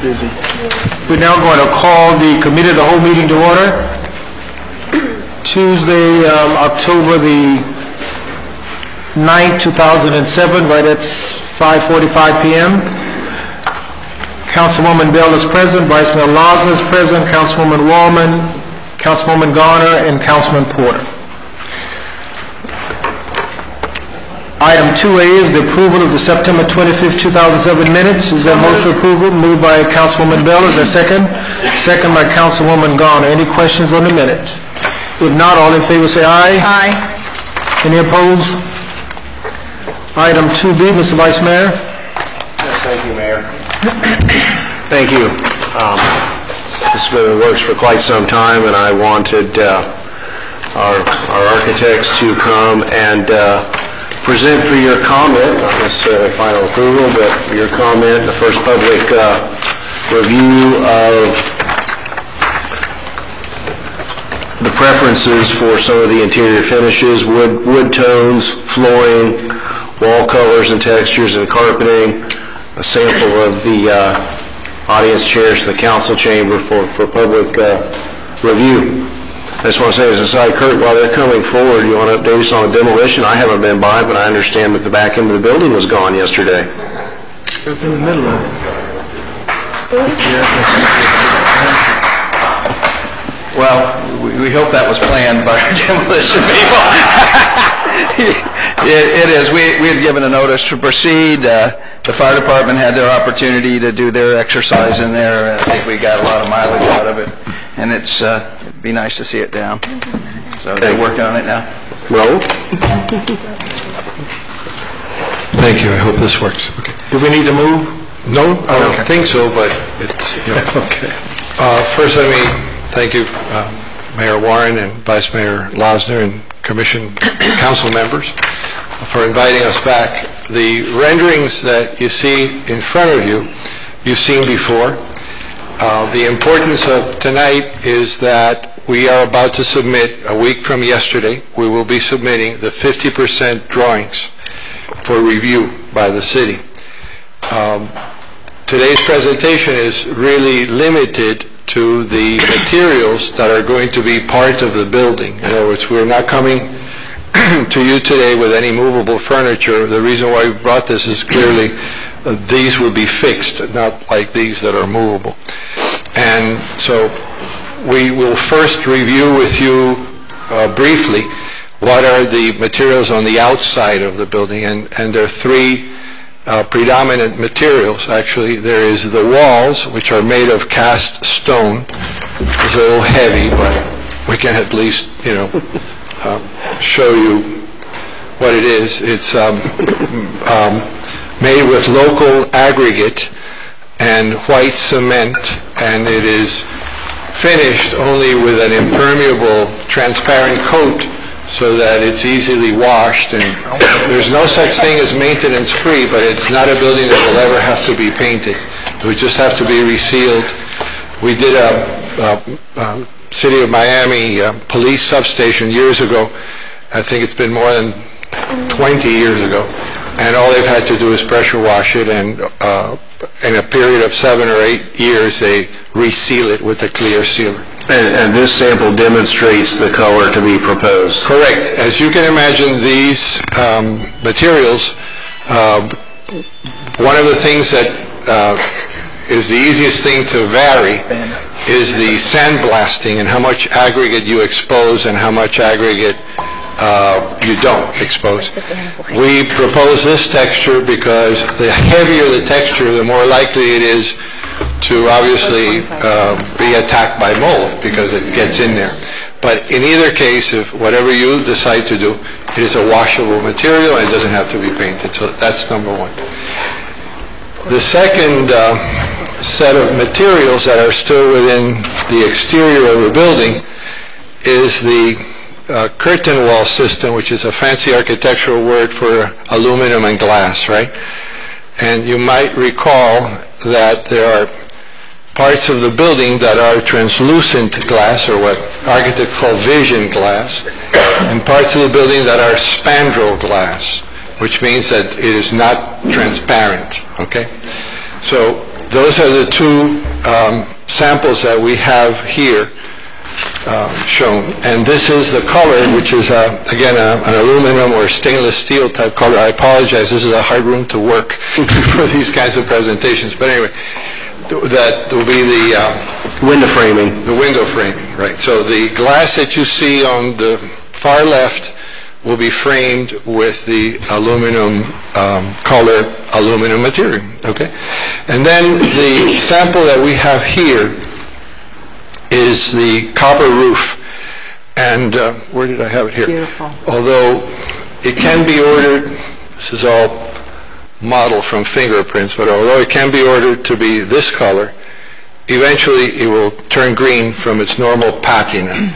busy. We're now going to call the committee of the whole meeting to order. Tuesday, October the 9th, 2007, right at 5:45 p.m. Councilwoman Bell is present, Vice Mayor Lawson is present, Councilwoman Wallman, Councilwoman Garner, and Councilman Porter. Item 2A is the approval of the September 25th, 2007 minutes. Is there motion for approval? Moved by Councilwoman Bell. Is there second? Second by Councilwoman Garner. Any questions on the minutes? If not, all in favor say aye. Aye. Any opposed? Item 2B, Mr. Vice Mayor. Yes, thank you, Mayor. Thank you. This has been in the works for quite some time, and I wanted our architects to come and present for your comment, not necessarily final approval, but your comment, the first public review of the preferences for some of the interior finishes, wood tones, flooring, wall colors and textures, and carpeting, a sample of the audience chairs to the council chamber for public review. I just want to say as a side, Kurt, while they're coming forward, you want to update us on the demolition? I haven't been by, but I understand that the back end of the building was gone yesterday. In the middle of it. Well, we hope that was planned by our demolition people. It is. We had given a notice to proceed. The fire department had their opportunity to do their exercise in there. I think we got a lot of mileage out of it, and it'd be nice to see it down. So they're working on it now. No? Thank you. I hope this works. Okay. Do we need to move? No, I don't think so, but it's, you know. Okay. First, let me thank you, Mayor Warren and Vice Mayor Losner and Commission Council members for inviting us back. The renderings that you see in front of you, you've seen before. The importance of tonight is that we are about to submit, a week from yesterday, we will be submitting the 50% drawings for review by the city. Today's presentation is really limited to the materials that are going to be part of the building. In other words, we're not coming to you today with any movable furniture. The reason why we brought this is clearly these will be fixed, not like these that are movable. And so we will first review with you briefly what are the materials on the outside of the building, and there are three predominant materials. Actually, there is the walls, which are made of cast stone. It's a little heavy, but we can at least, you know, show you what it is. It's made with local aggregate and white cement, and it is finished only with an impermeable transparent coat so that it's easily washed. And there's no such thing as maintenance free, but it's not a building that will ever have to be painted. It would just have to be resealed. We did a City of Miami police substation years ago. I think it's been more than 20 years ago. And all they've had to do is pressure wash it, and in a period of 7 or 8 years, they reseal it with a clear sealer. And this sample demonstrates the color to be proposed. Correct. As you can imagine, these materials, one of the things that is the easiest thing to vary is the sandblasting and how much aggregate you expose and how much aggregate you don't expose. We propose this texture because the heavier the texture, the more likely it is to obviously be attacked by mold because it gets in there. But in either case, if whatever you decide to do, it is a washable material and it doesn't have to be painted. So that's number one. The second set of materials that are still within the exterior of the building is the curtain wall system, which is a fancy architectural word for aluminum and glass, right? And you might recall that there are parts of the building that are translucent glass, or what architects call vision glass, and parts of the building that are spandrel glass, which means that it is not transparent, okay? So those are the two samples that we have here shown. And this is the color, which is, again, an aluminum or stainless steel type color. I apologize, this is a hard room to work for these kinds of presentations. But anyway, that will be the Window framing. the window framing, right? So the glass that you see on the far left will be framed with the aluminum color aluminum material, okay? And then the sample that we have here is the copper roof. And where did I have it here? Beautiful. Although it can be ordered, this is all model from fingerprints, but although it can be ordered to be this color, eventually it will turn green from its normal patina.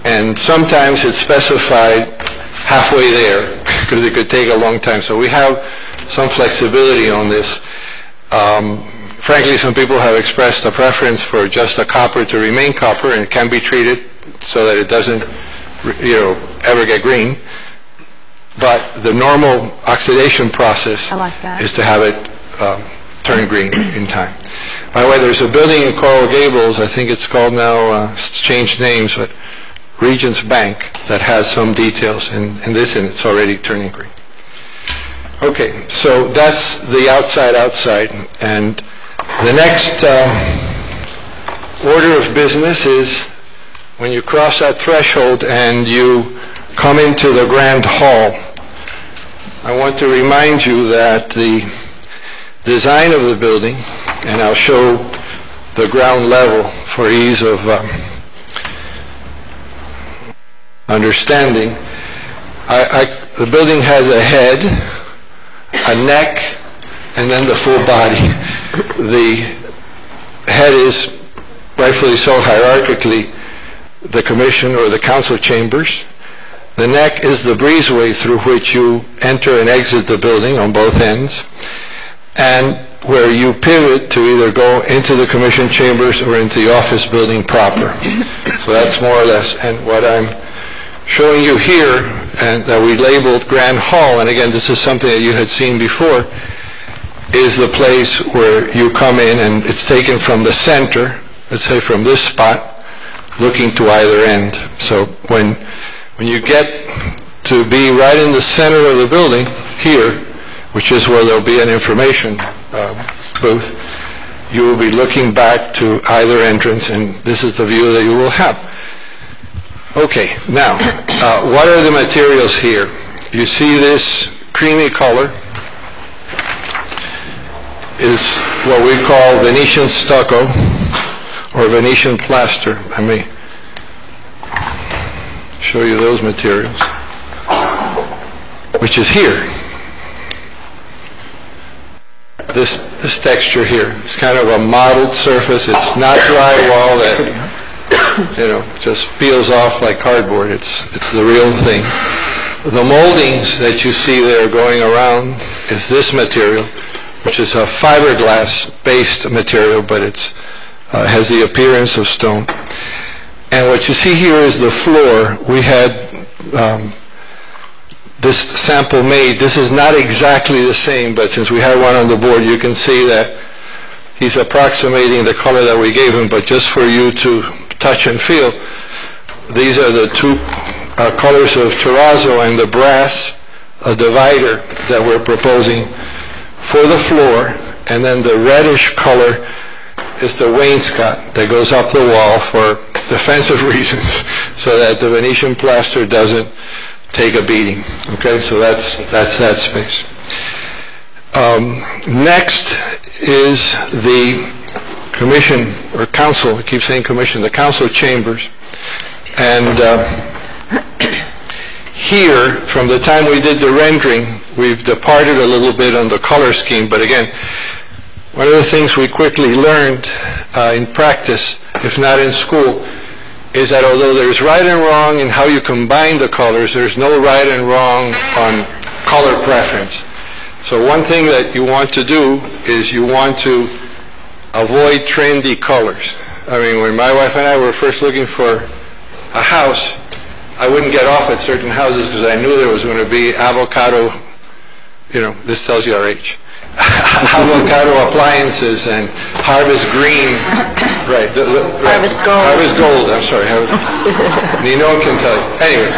And sometimes it's specified halfway there because it could take a long time. So we have some flexibility on this. Frankly, some people have expressed a preference for just a copper to remain copper, and it can be treated so that it doesn't, ever get green. But the normal oxidation process is to have it turn green in time. By the way, there's a building in Coral Gables, I think it's called now, it's changed names, but Regent's Bank, that has some details in this, and it's already turning green. Okay, so that's the outside, and the next order of business is when you cross that threshold and you come into the Grand Hall. I want to remind you that the design of the building, and I'll show the ground level for ease of understanding. The building has a head, a neck, and then the full body. The head is, rightfully so, hierarchically, the commission or the council chambers. The neck is the breezeway through which you enter and exit the building on both ends, and where you pivot to either go into the commission chambers or into the office building proper. So that's more or less. And what I'm showing you here, and that we labeled Grand Hall, and again, this is something that you had seen before, is the place where you come in, and it's taken from the center, let's say from this spot, looking to either end. So when you get to be right in the center of the building, here, which is where there'll be an information booth, you will be looking back to either entrance, and this is the view that you will have. Okay, now, what are the materials here? You see this creamy color is what we call Venetian stucco or Venetian plaster. I may show you those materials, which is here. This texture here. It's kind of a mottled surface. It's not drywall that just peels off like cardboard. It's the real thing. The moldings that you see there going around is this material, which is a fiberglass-based material, but it has the appearance of stone. And what you see here is the floor. We had this sample made. This is not exactly the same, but since we had one on the board, you can see that he's approximating the color that we gave him, but just for you to touch and feel, these are the two colors of terrazzo and the brass divider that we're proposing for the floor, and then the reddish color is the wainscot that goes up the wall for defensive reasons, so that the Venetian plaster doesn't take a beating. Okay, so that's that space. Next is the commission, or council, I keep saying commission, the council chambers. And here, from the time we did the rendering, we've departed a little bit on the color scheme, but again, one of the things we quickly learned in practice, if not in school, is that although there's right and wrong in how you combine the colors, there's no right and wrong on color preference. So one thing that you want to do is you want to avoid trendy colors. I mean, when my wife and I were first looking for a house, I wouldn't get off at certain houses because I knew there was going to be avocado, this tells you our age, avocado appliances and Harvest Green, right. Harvest Gold. Harvest Gold, I'm sorry. No one can tell you. Anyway,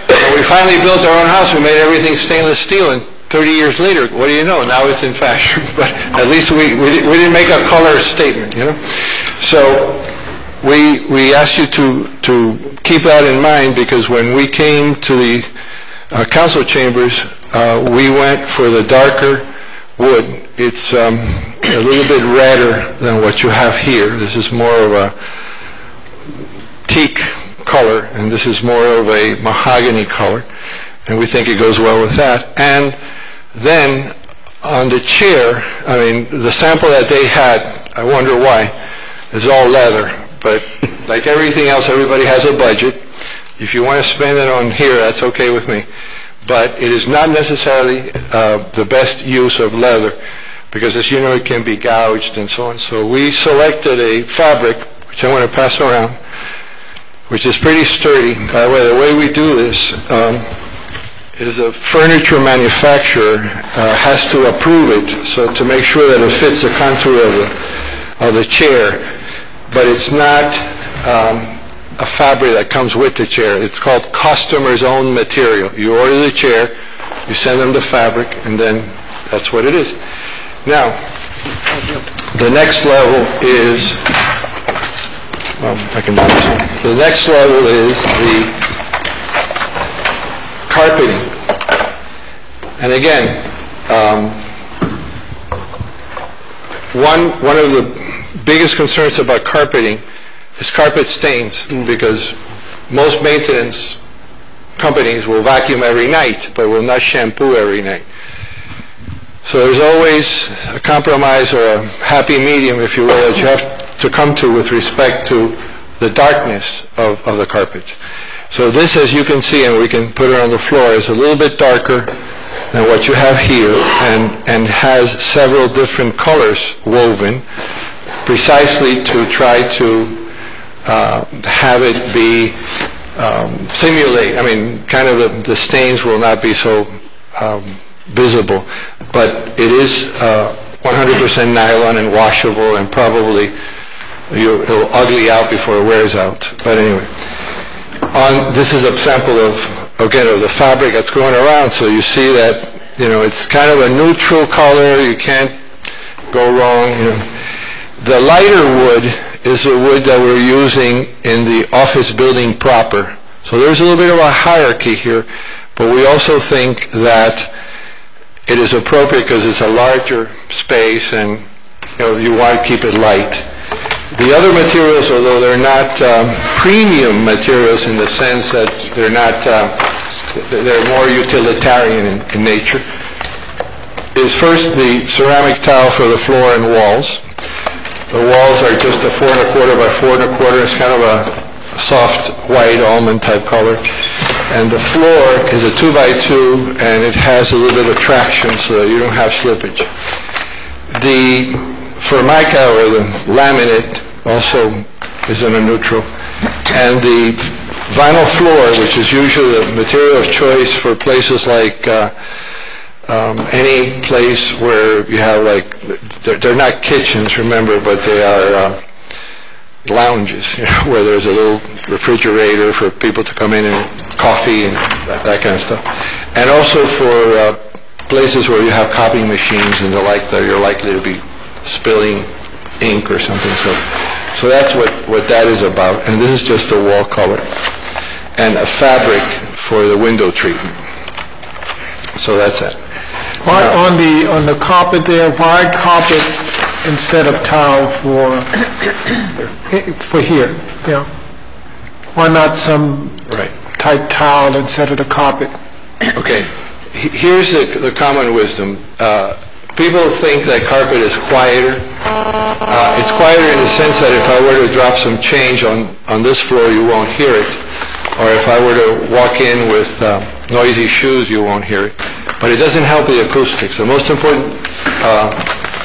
when we finally built our own house, we made everything stainless steel, and 30 years later, what do you know? Now it's in fashion. But at least we didn't make a color statement, you know? So we asked you to keep that in mind, because when we came to the council chambers, we went for the darker wood. It's a little bit redder than what you have here. This is more of a teak color, and this is more of a mahogany color, and we think it goes well with that. And then on the chair, I mean, the sample that they had, I wonder why, is all leather. But like everything else, everybody has a budget. If you want to spend it on here, that's okay with me. But it is not necessarily the best use of leather, because as you know, it can be gouged and so on. So we selected a fabric, which I want to pass around, which is pretty sturdy. By the way we do this is a furniture manufacturer has to approve it, so to make sure that it fits the contour of the chair. But it's not a fabric that comes with the chair. It's called customer's own material. You order the chair, you send them the fabric, and then that's what it is. Now, the next level is, I can do this one. The next level is the carpeting. And again, one of the biggest concerns about carpeting is carpet stains, because most maintenance companies will vacuum every night, but will not shampoo every night. So there's always a compromise or a happy medium, if you will, that you have to come to with respect to the darkness of the carpet. So this, as you can see, and we can put it on the floor, is a little bit darker than what you have here, and has several different colors woven, precisely to try to have it be simulate. I mean, kind of the stains will not be so visible, but it is 100% nylon and washable, and probably it'll ugly out before it wears out. But anyway, this is a sample of the fabric that's going around, so you see that, you know, it's kind of a neutral color. You can't go wrong. You know. The lighter wood is the wood that we're using in the office building proper. So there's a little bit of a hierarchy here, but we also think that it is appropriate because it's a larger space, and you want to keep it light. The other materials, although they're not premium materials in the sense that they're not, they're more utilitarian in nature, is first the ceramic tile for the floor and walls. The walls are just a 4 1/4 by 4 1/4. It's kind of a soft white almond type color. And the floor is a 2 by 2, and it has a little bit of traction so that you don't have slippage. The Formica, or the laminate, also is in a neutral. And the vinyl floor, which is usually the material of choice for places like any place where you have, like, they're not kitchens, remember, but they are lounges, you know, where there's a little refrigerator for people to come in and coffee and that kind of stuff. And also for places where you have copying machines and the like, that you're likely to be spilling ink or something. So that's what that is about. And this is just a wall color and a fabric for the window treatment. So that's it. Why, on the carpet there, why carpet instead of tile for here? Yeah. Why not some type tile instead of the carpet? Okay. Here's the common wisdom. People think that carpet is quieter. It's quieter in the sense that if I were to drop some change on this floor, you won't hear it. Or if I were to walk in with noisy shoes, you won't hear it. But it doesn't help the acoustics. The most important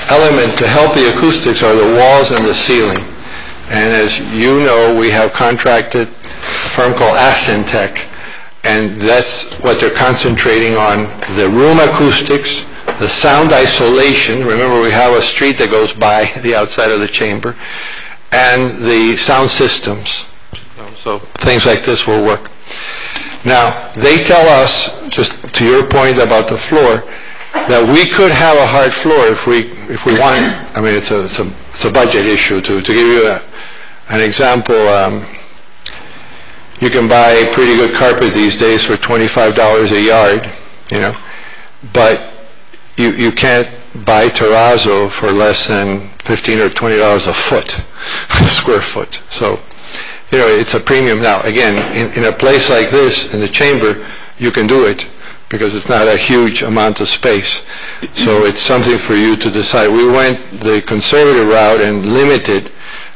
element to help the acoustics are the walls and the ceiling. And as you know, we have contracted a firm called Ascentech, and that's what they're concentrating on: the room acoustics, the sound isolation, remember we have a street that goes by the outside of the chamber, and the sound systems. So things like this will work. Now, they tell us, just to your point about the floor, that we could have a hard floor if we wanted. I mean, it's a budget issue. To give you an example, you can buy a pretty good carpet these days for $25 a yard, but you can't buy terrazzo for less than $15 or $20 a foot, a square foot. So, it's a premium. Now, again, in a place like this, in the chamber, you can do it because it's not a huge amount of space. So it's something for you to decide. We went the conservative route and limited.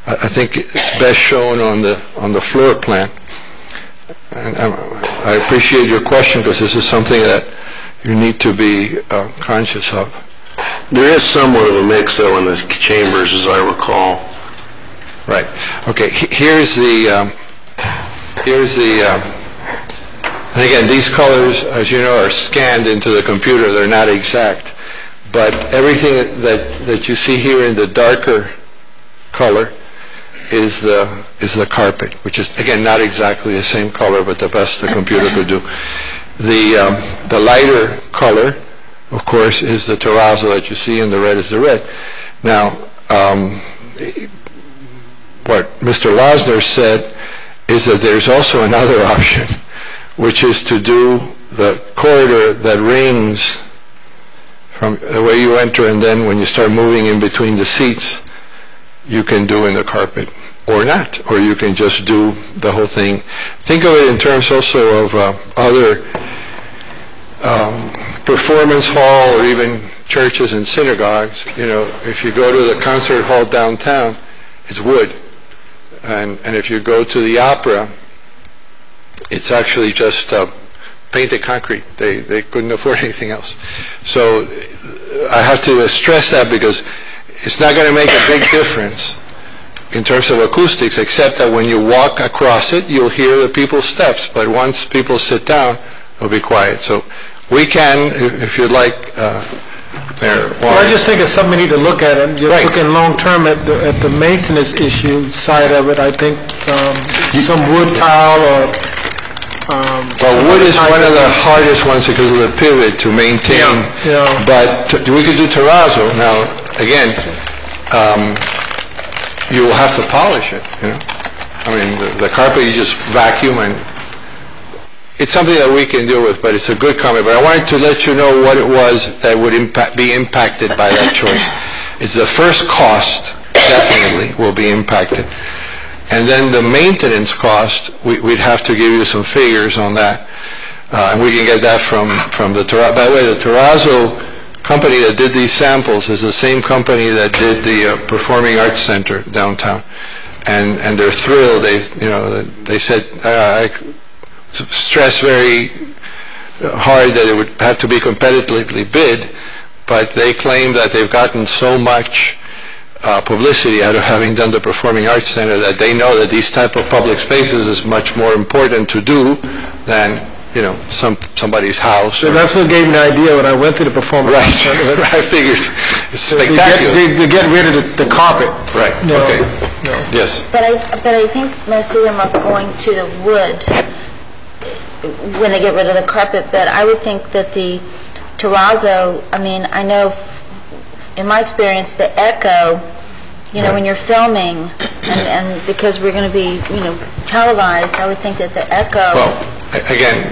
I think it's best shown on the floor plan. And I appreciate your question because this is something that you need to be conscious of. There is somewhat of a mix, though, in the chambers, as I recall. Right. Okay. Here's the. And again, these colors, as you know, are scanned into the computer. They're not exact, but everything that you see here in the darker color is the carpet, which is again not exactly the same color, but the best the computer could do. The lighter color, of course, is the terrazzo that you see, and the red is the red. Now, what Mr. Losner said is that there's also another option, which is to do the corridor that rings from the way you enter, and then when you start moving in between the seats, you can do in the carpet, or not, or you can just do the whole thing. Think of it in terms also of other performance hall or even churches and synagogues. If you go to the concert hall downtown, it's wood. And if you go to the opera, it's actually just painted concrete. They couldn't afford anything else. So I have to stress that because it's not going to make a big difference in terms of acoustics, except that when you walk across it, you'll hear the people's steps. But once people sit down, it'll be quiet. So we can, if you'd like, Mayor. Well, I just think it's something we need to look at, and just looking long term at the maintenance issue side of it. I think some wood tile or. Well, wood is one of the hardest ones because of the pivot to maintain. Yeah. But we could do terrazzo. Now, again, you will have to polish it. I mean, the carpet you just vacuum, and it's something that we can deal with. But it's a good comment. But I wanted to let you know what it was that would be impacted by that choice. It's the first cost definitely will be impacted. And then the maintenance cost, we'd have to give you some figures on that. And we can get that from the terrazzo. By the way, the terrazzo company that did these samples is the same company that did the Performing Arts Center downtown. And they're thrilled. They said, I stress very hard that it would have to be competitively bid, but they claim that they've gotten so much publicity out of having done the Performing Arts Center that they know that these type of public spaces is much more important to do than somebody's house. So that's what gave me an idea when I went to the Performing Arts Center. I figured it's spectacular. To get rid of the carpet. Right. Okay. Yes. But I think most of them are going to the wood when they get rid of the carpet. But I would think that the terrazzo. I mean, I know. In my experience, the echo, when you're filming, and because we're going to be, televised, I would think that the echo... Well, again,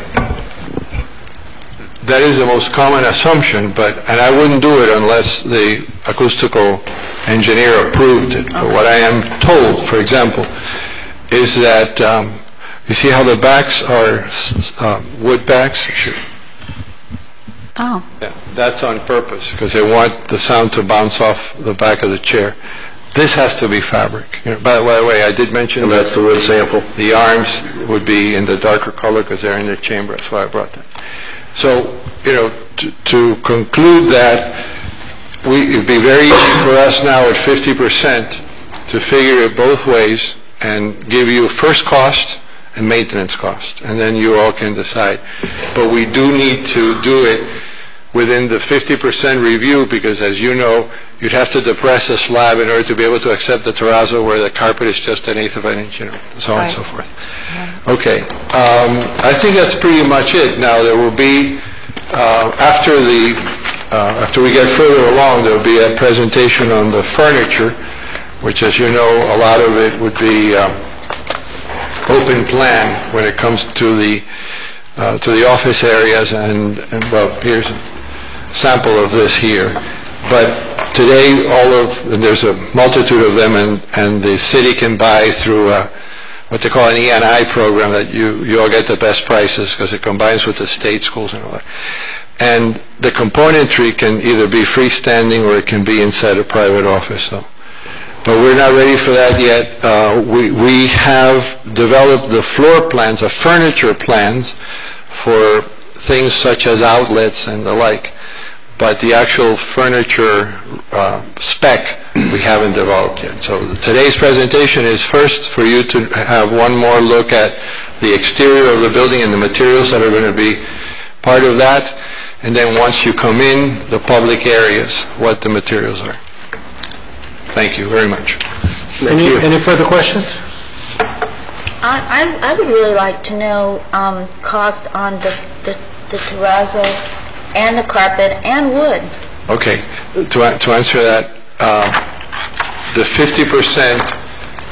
that is the most common assumption, and I wouldn't do it unless the acoustical engineer approved it. Okay. But what I am told, for example, is that, you see how the backs are wood backs? Oh. Yeah, that's on purpose because they want the sound to bounce off the back of the chair. This has to be fabric. By the way, I did mention and that's the wood sample. The arms would be in the darker color because they're in the chamber. That's why I brought that. So, to conclude that, it would be very easy for us now at 50% to figure it both ways and give you first cost and maintenance cost, and then you all can decide. But we do need to do it within the 50% review, because as you know, you'd have to depress a slab in order to be able to accept the terrazzo where the carpet is just 1/8 of an inch, so on and so forth. Okay, I think that's pretty much it. Now there will be, after we get further along, there will be a presentation on the furniture, which, as you know, a lot of it would be open plan when it comes to the office areas, and well, here's a sample of this here. But today, there's a multitude of them, and the city can buy through what they call an E&I program, that you all get the best prices because it combines with the state schools and all that. And the componentry can either be freestanding or it can be inside a private office. But we're not ready for that yet. We have developed the floor plans, the furniture plans, for things such as outlets and the like. But the actual furniture spec we haven't developed yet. So today's presentation is first for you to have one more look at the exterior of the building and the materials that are going to be part of that. And then once you come in, the public areas, what the materials are. Thank you very much. Any further questions? I would really like to know cost on the terrazzo and the carpet and wood. Okay, to answer that, the 50%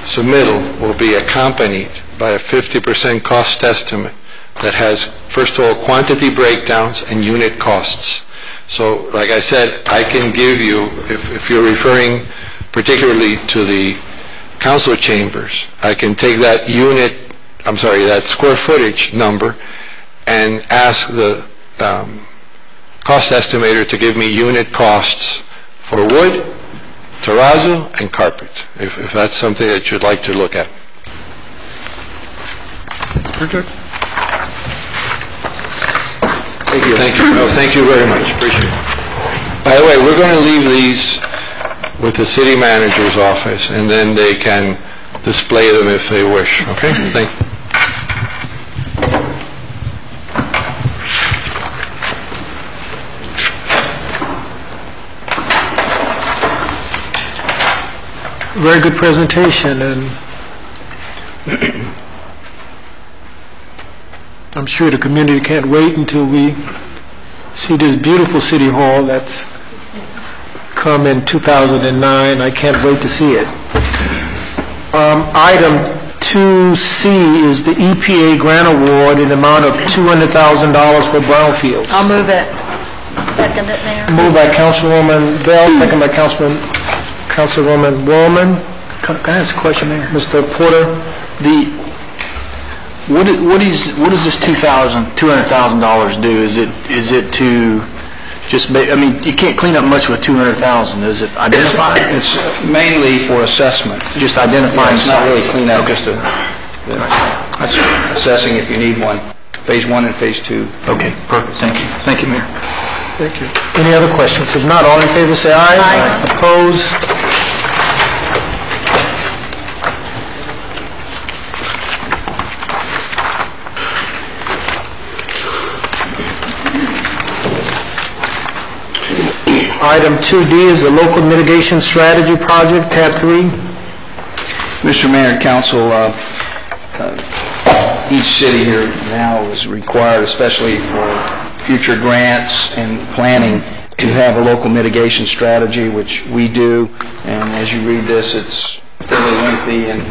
submittal will be accompanied by a 50% cost estimate that has, first of all, quantity breakdowns and unit costs. So, like I said, I can give you, if you're referring particularly to the council chambers, I can take that that square footage number and ask the cost estimator to give me unit costs for wood, terrazzo, and carpet, if that's something that you'd like to look at. Thank you. Thank you. No, thank you very much. Appreciate it. By the way, we're going to leave these with the city manager's office, and then they can display them if they wish. Okay? Thank you. Very good presentation, and I'm sure the community can't wait until we see this beautiful city hall that's come in 2009. I can't wait to see it. Item 2C is the EPA grant award in the amount of $200,000 for brownfields. I'll move it. Second it, Mayor. Moved by Councilwoman Bell, second by Councilwoman Woolman. Can I ask a question, Mayor? Mr. Porter. What does this $200,000 do? Is it to just you can't clean up much with $200,000. Is it identify? It's mainly for assessment. Just identifying. It's not really clean up, just assessing if you need one. Phase 1 and Phase 2. Okay, perfect. Thank you. Thank you, Mayor. Thank you. Any other questions? If not, all in favor say aye. Aye. Opposed? Item 2D is the Local Mitigation Strategy Project, tab 3. Mr. Mayor and Council, each city here now is required, especially for future grants and planning, to have a local mitigation strategy, which we do. And as you read this, it's fairly lengthy and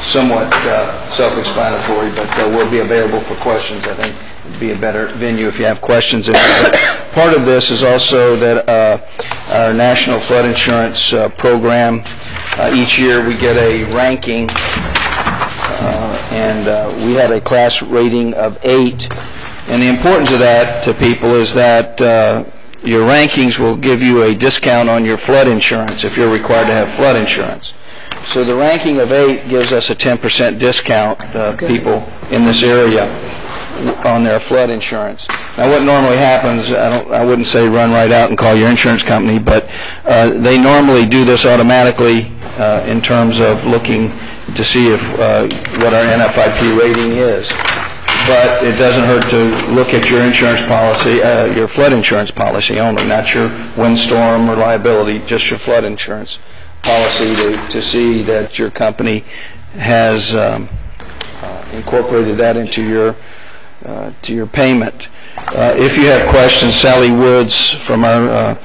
somewhat self-explanatory, but will be available for questions. I think it'd be a better venue if you have questions. Part of this is also that our National Flood Insurance Program, each year we get a ranking, and we had a class rating of 8. And the importance of that to people is that your rankings will give you a discount on your flood insurance if you're required to have flood insurance. So the ranking of 8 gives us a 10% discount, people in this area, on their flood insurance. Now, what normally happens, I wouldn't say run right out and call your insurance company, but they normally do this automatically in terms of looking to see if what our NFIP rating is. but it doesn't hurt to look at your insurance policy, your flood insurance policy only, not your windstorm or liability, just your flood insurance policy to see that your company has incorporated that into your payment. If you have questions, Sally Woods from our,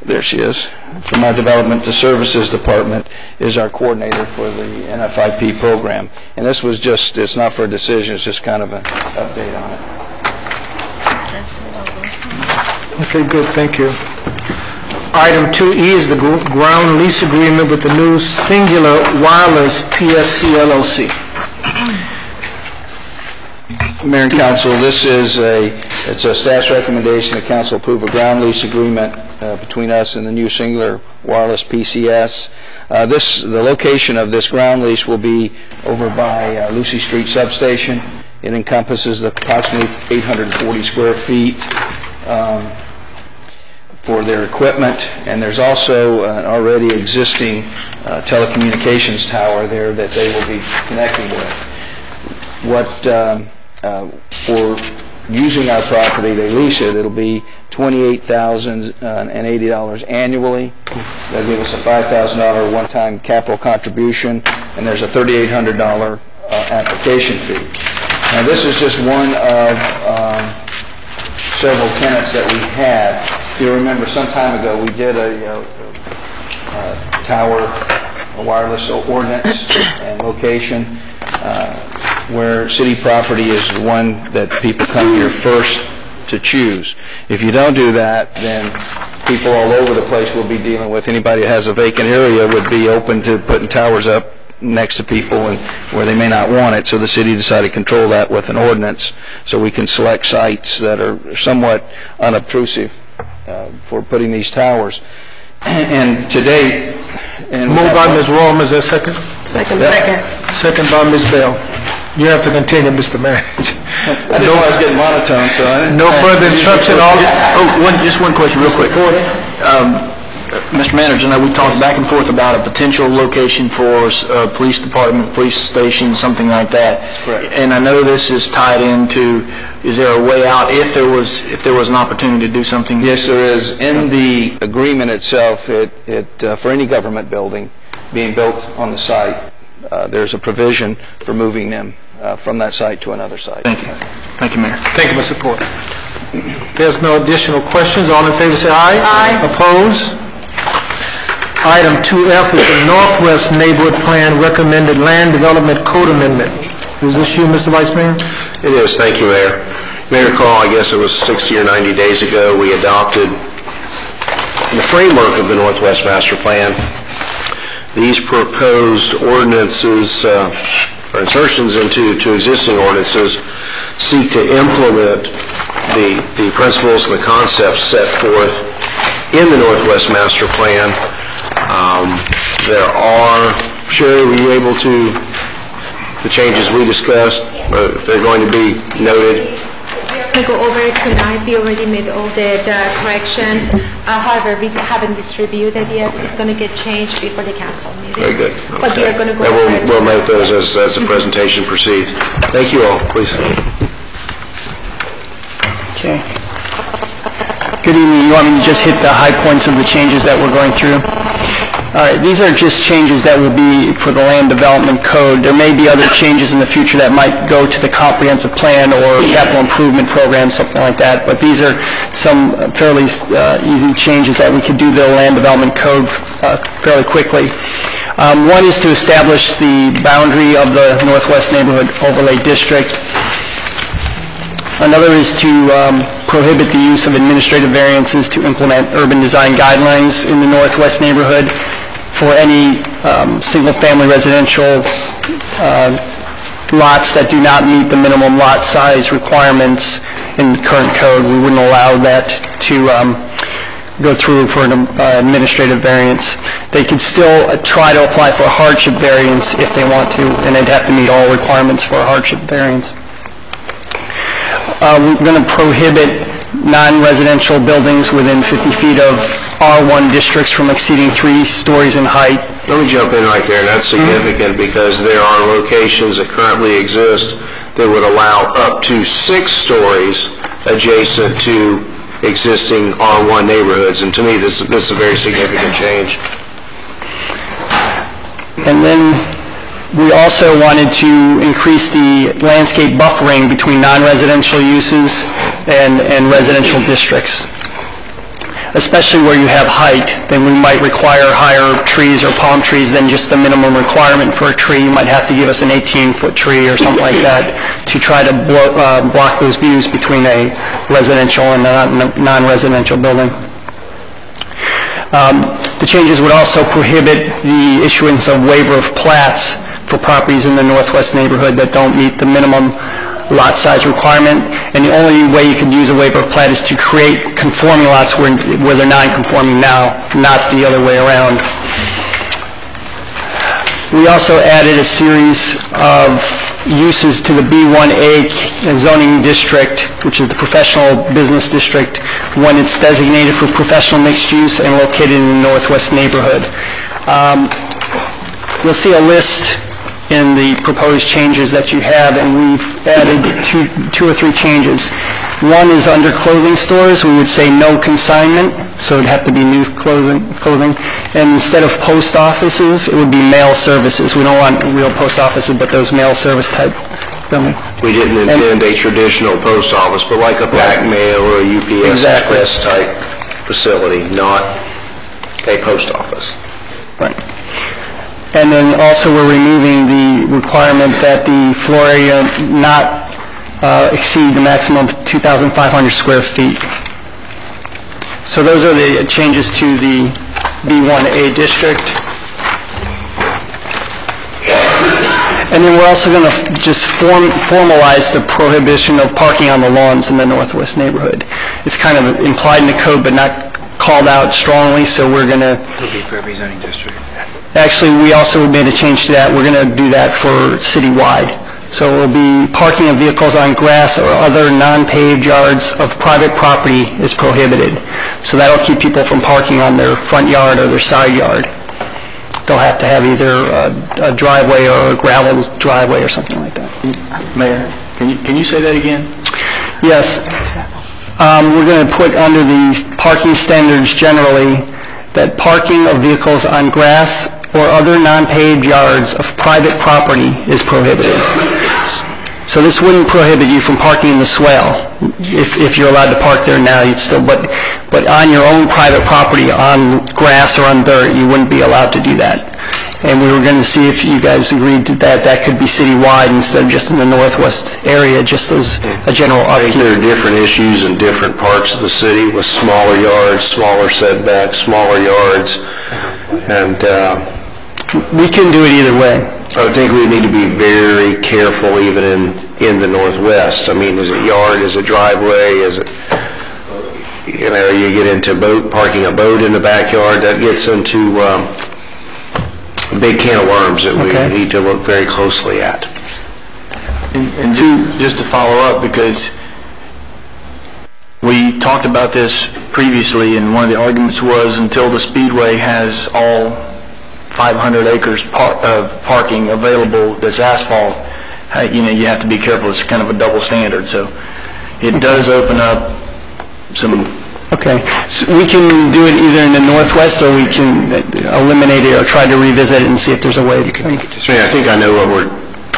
there she is, from our Development to Services Department is our coordinator for the NFIP program. And this was just, it's not for a decision, it's just kind of an update on it. Okay, good, thank you. Item 2E is the ground lease agreement with the new Singular Wireless PSC LLC. Mayor and Council, this is it's a staff's recommendation that Council approve a ground lease agreement between us and the new Singular Wireless PCS. The location of this ground lease will be over by Lucy Street Substation. It encompasses approximately 840 square feet for their equipment, and there's also an already existing telecommunications tower there that they will be connecting with. For using our property, they lease it, it'll be $28,080 annually. That'll give us a $5,000 one-time capital contribution, and there's a $3,800 application fee. Now, this is just one of several tenants that we had. If you remember, some time ago, we did a tower, a wireless ordinance and location, where city property is the one that people come here first to choose. If you don't do that, then people all over the place will be dealing with. Anybody that has a vacant area would be open to putting towers up next to people and where they may not want it. So the city decided to control that with an ordinance, so we can select sites that are somewhat unobtrusive for putting these towers. And to date, Moved by Ms. Rome, is there a second? Second. Second by Ms. Bell. You have to continue, Mr. Manager. I didn't know I was getting monotone, so No further instruction. Just one question real quick. Mr. Manager, now we talked back and forth about a potential location for a police department, police station, something like that. Correct. And I know this is tied into, is there a way out if there was an opportunity to do something? Yes, there is. In the agreement itself, for any government building being built on the site, there's a provision for moving them from that site to another site. Thank you. Thank you, Mayor. Thank you, Mr. Porter. There's no additional questions. All in favor say aye. Aye. Opposed? Item 2F is the Northwest Neighborhood Plan Recommended Land Development Code Amendment. Is this you, Mr. Vice Mayor? It is. Thank you, Mayor. You may recall, I guess it was 60 or 90 days ago, we adopted the framework of the Northwest Master Plan. These proposed ordinances, or insertions into existing ordinances, seek to implement the principles and the concepts set forth in the Northwest Master Plan. There are, Sherry, were you able to, the changes we discussed, they're going to be noted? We go over it tonight. We already made all the correction. However, we haven't distributed yet. It's going to get changed before the council meeting. Very good. But we are going to go And over it. we'll note those as the presentation proceeds. Thank you all. Please. Okay. Good evening. You want me to just hit the high points of the changes that we're going through? All right, these are just changes that will be for the Land Development Code. There may be other changes in the future that might go to the comprehensive plan or capital improvement program, something like that. But these are some fairly easy changes that we could do the Land Development Code fairly quickly. One is to establish the boundary of the Northwest Neighborhood Overlay District. Another is to prohibit the use of administrative variances to implement urban design guidelines in the Northwest neighborhood for any single-family residential lots that do not meet the minimum lot size requirements in the current code. We wouldn't allow that to go through for an administrative variance. They could still try to apply for a hardship variance if they want to, and they'd have to meet all requirements for a hardship variance. We're going to prohibit non-residential buildings within 50 feet of R1 districts from exceeding 3 stories in height. Let me jump in right there, and that's significant because there are locations that currently exist that would allow up to 6 stories adjacent to existing R1 neighborhoods, and to me, this is a very significant change. And then we also wanted to increase the landscape buffering between non-residential uses and residential districts. Especially where you have height, then we might require higher trees or palm trees than just the minimum requirement for a tree. You might have to give us an 18-foot tree or something like that to try to block those views between a residential and a non-residential building. The changes would also prohibit the issuance of waiver of plats for properties in the northwest neighborhood that don't meet the minimum lot size requirement, and the only way you can use a waiver of plat is to create conforming lots where they're non-conforming now, not the other way around. We also added a series of uses to the B1A zoning district, which is the professional business district, when it's designated for professional mixed use and located in the northwest neighborhood. You'll see a list in the proposed changes that you have, and we've added two or three changes. One is under clothing stores, we would say no consignment, so it'd have to be new clothing. And instead of post offices, it would be mail services. We don't want real post offices, but those mail service type. We didn't intend a traditional post office, but like a pack mail or a UPS Express type facility, not a post office. Right. And then also we're removing the requirement that the floor area not exceed the maximum of 2,500 square feet. So those are the changes to the B1A district. And then we're also going to just formalize the prohibition of parking on the lawns in the northwest neighborhood. It's kind of implied in the code, but not called out strongly, so we're going to... It'll be for every zoning district. Actually, we also made a change to that. We're going to do that for citywide. So it will be parking of vehicles on grass or other non-paved yards of private property is prohibited. So that'll keep people from parking on their front yard or their side yard. They'll have to have either a driveway or a gravel driveway or something like that. Mayor, can you say that again? Yes. We're going to put under the parking standards generally that parking of vehicles on grass or other non-paved yards of private property is prohibited. So this wouldn't prohibit you from parking in the swale. If you're allowed to park there now, you'd still, but on your own private property, on grass or on dirt, you wouldn't be allowed to do that. And we were going to see if you guys agreed to that could be citywide instead of just in the northwest area, just as a general upkeep. I think there are different issues in different parts of the city with smaller yards, smaller setbacks, smaller yards, and we can do it either way. I would think we need to be very careful even in the northwest. I mean, is it yard, is it driveway, is it, you know, you get into parking a boat in the backyard, that gets into a big can of worms that we need to look very closely at. And just to follow up, because we talked about this previously, and one of the arguments was until the Speedway has all 500 acres of parking available that's asphalt, you have to be careful. It's kind of a double standard. So it does open up some... Okay. So we can do it either in the northwest, or we can eliminate it or try to revisit it and see if there's a way to... I think I know what we're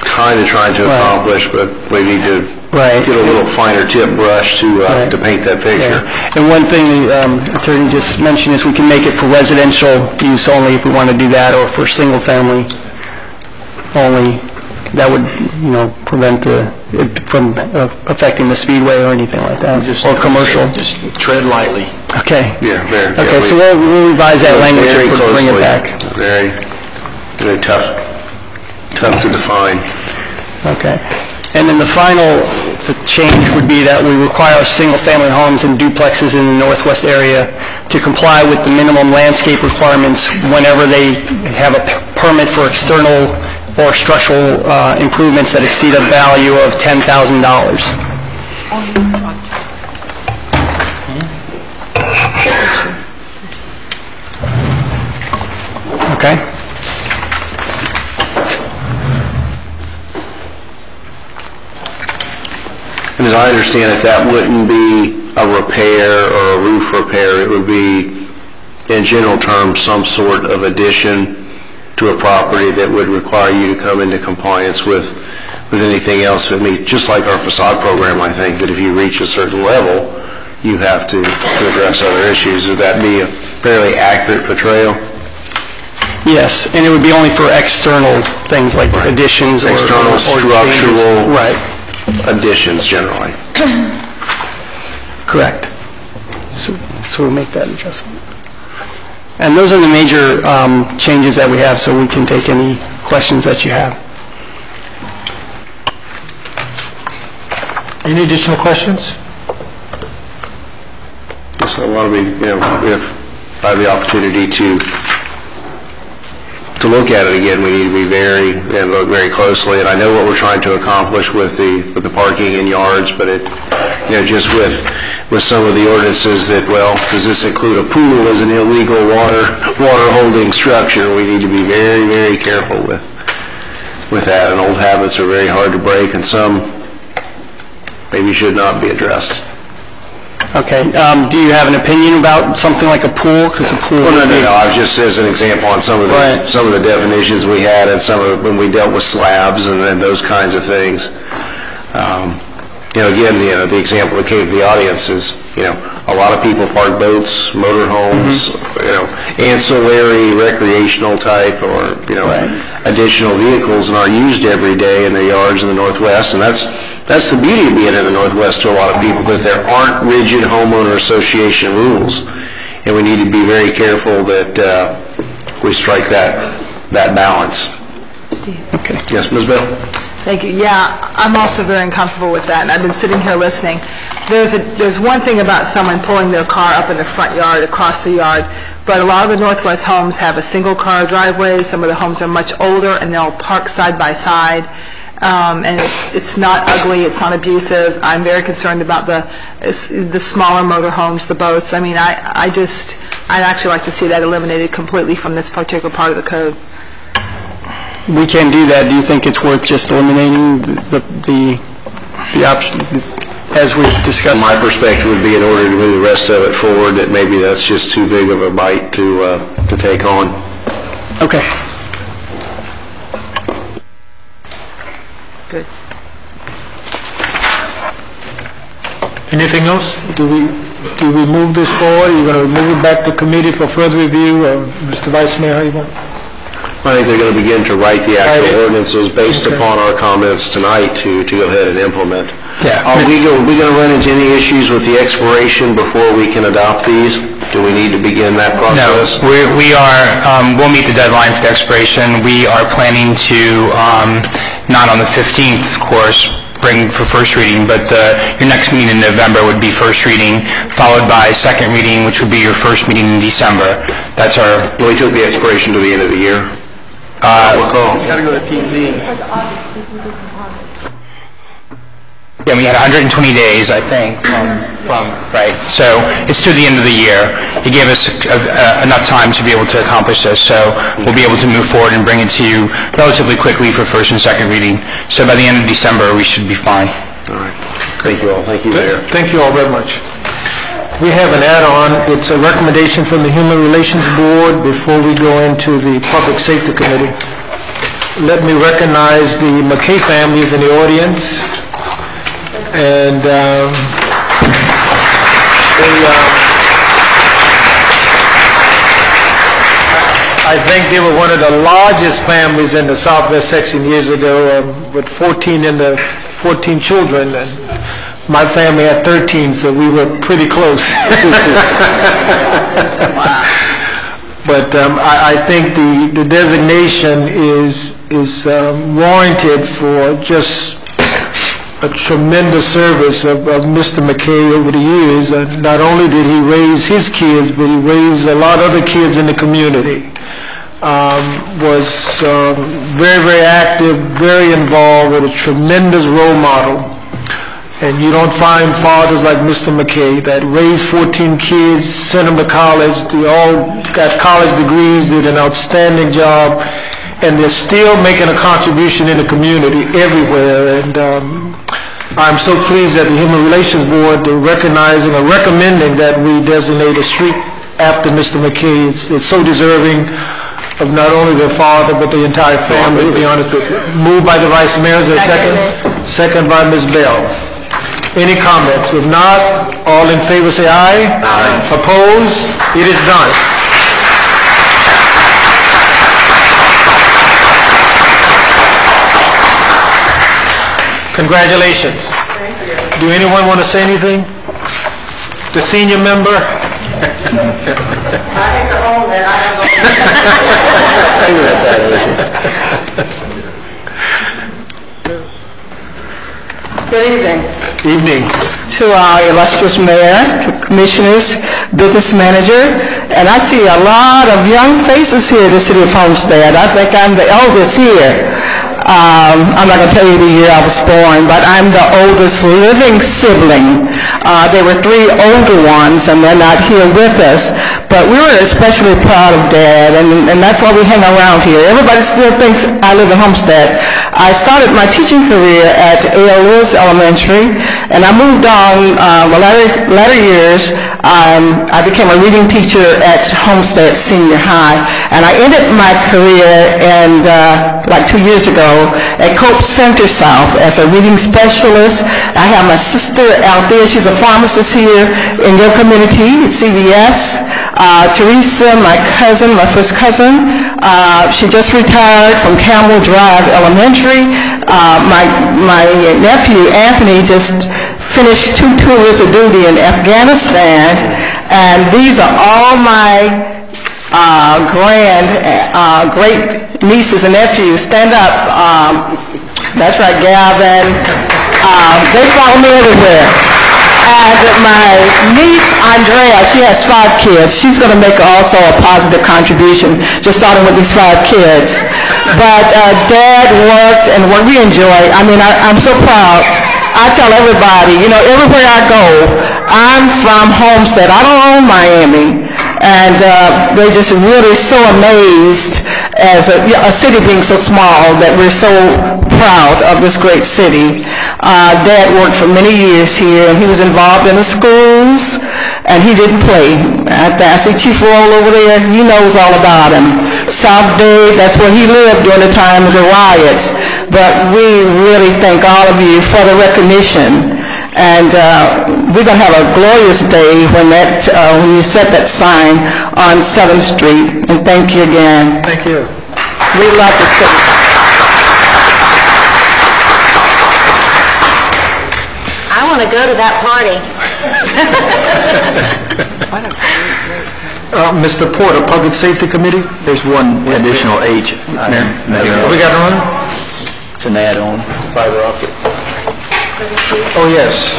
kind of trying to accomplish, but we need to get a little finer tip brush to paint that picture. Yeah. And one thing the attorney just mentioned is we can make it for residential use only if we want to do that, or for single family only. That would, prevent it from affecting the Speedway or anything like that, or commercial. Just tread lightly. Okay. Yeah, very. Okay, so we'll revise that language and bring it back. Very, very tough to define. Okay. And then the final change would be that we require single-family homes and duplexes in the northwest area to comply with the minimum landscape requirements whenever they have a permit for external or structural improvements that exceed a value of $10,000. Okay. as I understand it, that wouldn't be a repair or a roof repair. It would be, in general terms, some sort of addition to a property that would require you to come into compliance with anything else. I mean, just like our facade program, I think that if you reach a certain level, you have to address other issues. Would that be a fairly accurate portrayal? Yes, and it would be only for external things like additions or external structural right. additions generally. Correct. So we'll make that adjustment. And those are the major changes that we have, so we can take any questions that you have. Any additional questions? Yes, I want to be, if I have the opportunity to look at it again, we need to be look very closely. And I know what we're trying to accomplish with the parking in yards, but just with some of the ordinances that, well, does this include a pool as an illegal water holding structure? We need to be very, very careful with that. And old habits are very hard to break, and some maybe should not be addressed. Okay. Do you have an opinion about something like a pool? Because a pool. Well, no. I was just as an example on some of the definitions we had, and some of when we dealt with slabs and those kinds of things. Again, the example that came to the audience is, a lot of people park boats, motorhomes, ancillary recreational type or additional vehicles, and are used every day in their yards in the Northwest, and that's the beauty of being in the Northwest to a lot of people, that there aren't rigid homeowner association rules, and we need to be very careful that we strike that balance. Steve. Okay. Yes, Ms. Bell? Thank you. Yeah, I'm also very uncomfortable with that, and I've been sitting here listening. There's one thing about someone pulling their car up in the front yard, across the yard, but a lot of the Northwest homes have a single-car driveway. Some of the homes are much older, and they'll park side by side. And it's not ugly, it's not abusive. I'm very concerned about the smaller motor homes, the boats. I mean, I'd actually like to see that eliminated completely from this particular part of the code. We can do that. Do you think it's worth just eliminating the option as we discussed? My perspective would be, in order to move the rest of it forward, that maybe that's just too big of a bite to take on. Okay. Good. Anything else? Do we move this forward? Are you going to move it back to committee for further review? Mr. Vice Mayor, how you want? I think they're going to begin to write the actual ordinances based upon our comments tonight to go ahead and implement. Yeah. Are we going to run into any issues with the expiration before we can adopt these? Do we need to begin that process? No, we'll meet the deadline for the expiration. We are planning to, not on the 15th, of course, bring for first reading, but your next meeting in November would be first reading, followed by second reading, which would be your first meeting in December. That's our... Well, we took the expiration to the end of the year. It's got to go to P&Z. Yeah, we had 120 days, I think, right. So it's to the end of the year. It gave us enough time to be able to accomplish this, so we'll be able to move forward and bring it to you relatively quickly for first and second reading. So by the end of December, we should be fine. All right. Thank you all. Thank you, Mayor. Thank you all very much. We have an add-on. It's a recommendation from the Human Relations Board before we go into the Public Safety Committee. Let me recognize the McKay families in the audience. And I think they were one of the largest families in the Southwest section years ago, with 14 children. And my family had 13, so we were pretty close. But I think the designation is warranted for just a tremendous service of Mr. McKay over the years. Not only did he raise his kids, but he raised a lot of other kids in the community. Was very, very active, very involved, with a tremendous role model. And you don't find fathers like Mr. McKay that raised 14 kids, sent them to college. They all got college degrees, did an outstanding job, and they're still making a contribution in the community everywhere. And I'm so pleased that the Human Relations Board recognizing or recommending that we designate a street after Mr. McKay. It's so deserving of not only their father, but the entire family, to be honest with you. Moved by the Vice Mayor, is there a second? Second by Ms. Bell. Any comments? If not, all in favor say aye. Aye. Opposed? It is done. Congratulations. Do anyone want to say anything? The senior member? I hate to own that. Good evening. Evening. To our illustrious mayor, to commissioners, business manager, and I see a lot of young faces here in the city of Homestead. I think I'm the eldest here. I'm not going to tell you the year I was born, but I'm the oldest living sibling. There were 3 older ones, and they're not here with us. But we were especially proud of Dad, and that's why we hang around here. Everybody still thinks I live in Homestead. I started my teaching career at A.L. Lewis Elementary, and I moved on the latter years. I became a reading teacher at Homestead Senior High, and I ended my career like 2 years ago at Cope Center South as a reading specialist. I have my sister out there. She's a pharmacist here in your community, CVS. Teresa, my cousin, my first cousin, she just retired from Campbell Drive Elementary. My nephew, Anthony, just finished 2 tours of duty in Afghanistan. And these are all my great nieces and nephews. Stand up. That's right, Gavin. They follow me everywhere. And my niece, Andrea, she has 5 kids. She's going to make also a positive contribution, just starting with these 5 kids. But Dad worked, and what we enjoy, I'm so proud. I tell everybody, everywhere I go, I'm from Homestead. I don't own Miami. And they're just really so amazed as a city being so small that we're so proud of this great city. Dad worked for many years here, and he was involved in the schools, and he didn't play. I see Chief Roll over there. He knows all about him. South Bay, that's where he lived during the time of the riots. But we really thank all of you for the recognition. And we're going to have a glorious day when you set that sign on 7th Street. And thank you again. Thank you. We love the city. I want to go to that party. Mr. Porter, Public Safety Committee? There's one additional H. We got one? It's an add-on. Fiber optic. Oh, yes.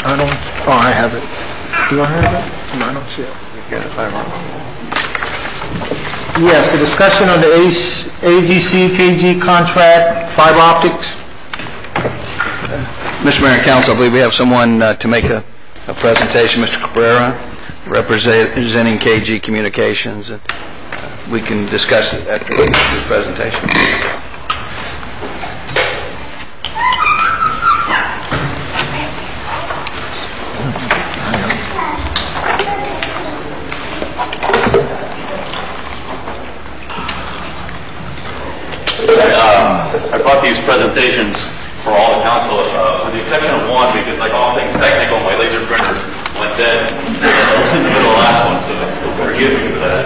I have it. Do I have it? No, I don't see it. Yes, the discussion on the AGC KG contract, fiber optics. Mr. Mayor and Council, I believe we have someone to make a presentation, Mr. Cabrera, representing KG Communications. And we can discuss it after his presentation. I brought these presentations for all the council, with the exception of one, because like all things technical, my laser printer went dead in the middle of the last one, so forgive me for that.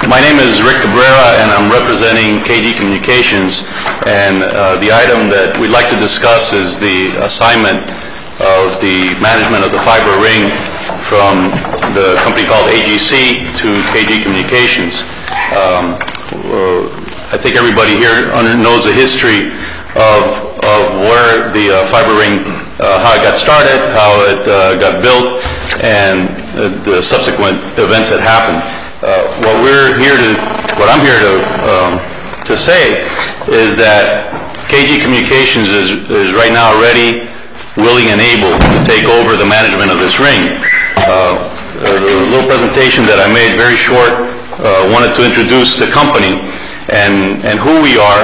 My name is Rick Cabrera, and I'm representing KG Communications, and the item that we'd like to discuss is the assignment of the management of the fiber ring from the company called AGC to KG Communications. I think everybody here knows the history of where the fiber ring, how it got started, how it got built, and the subsequent events that happened. What I'm here to say is that KG Communications is right now ready, willing, and able to take over the management of this ring. The little presentation that I made, very short, wanted to introduce the company and who we are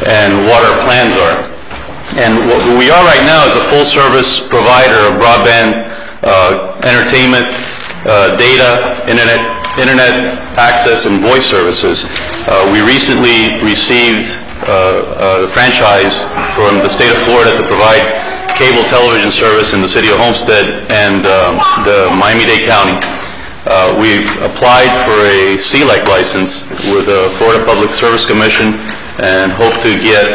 and what our plans are. And what we are right now is a full-service provider of broadband, entertainment, data, internet access, and voice services. We recently received the franchise from the state of Florida to provide cable television service in the city of Homestead and the Miami-Dade County. We've applied for a CLEC license with the Florida Public Service Commission and hope to get,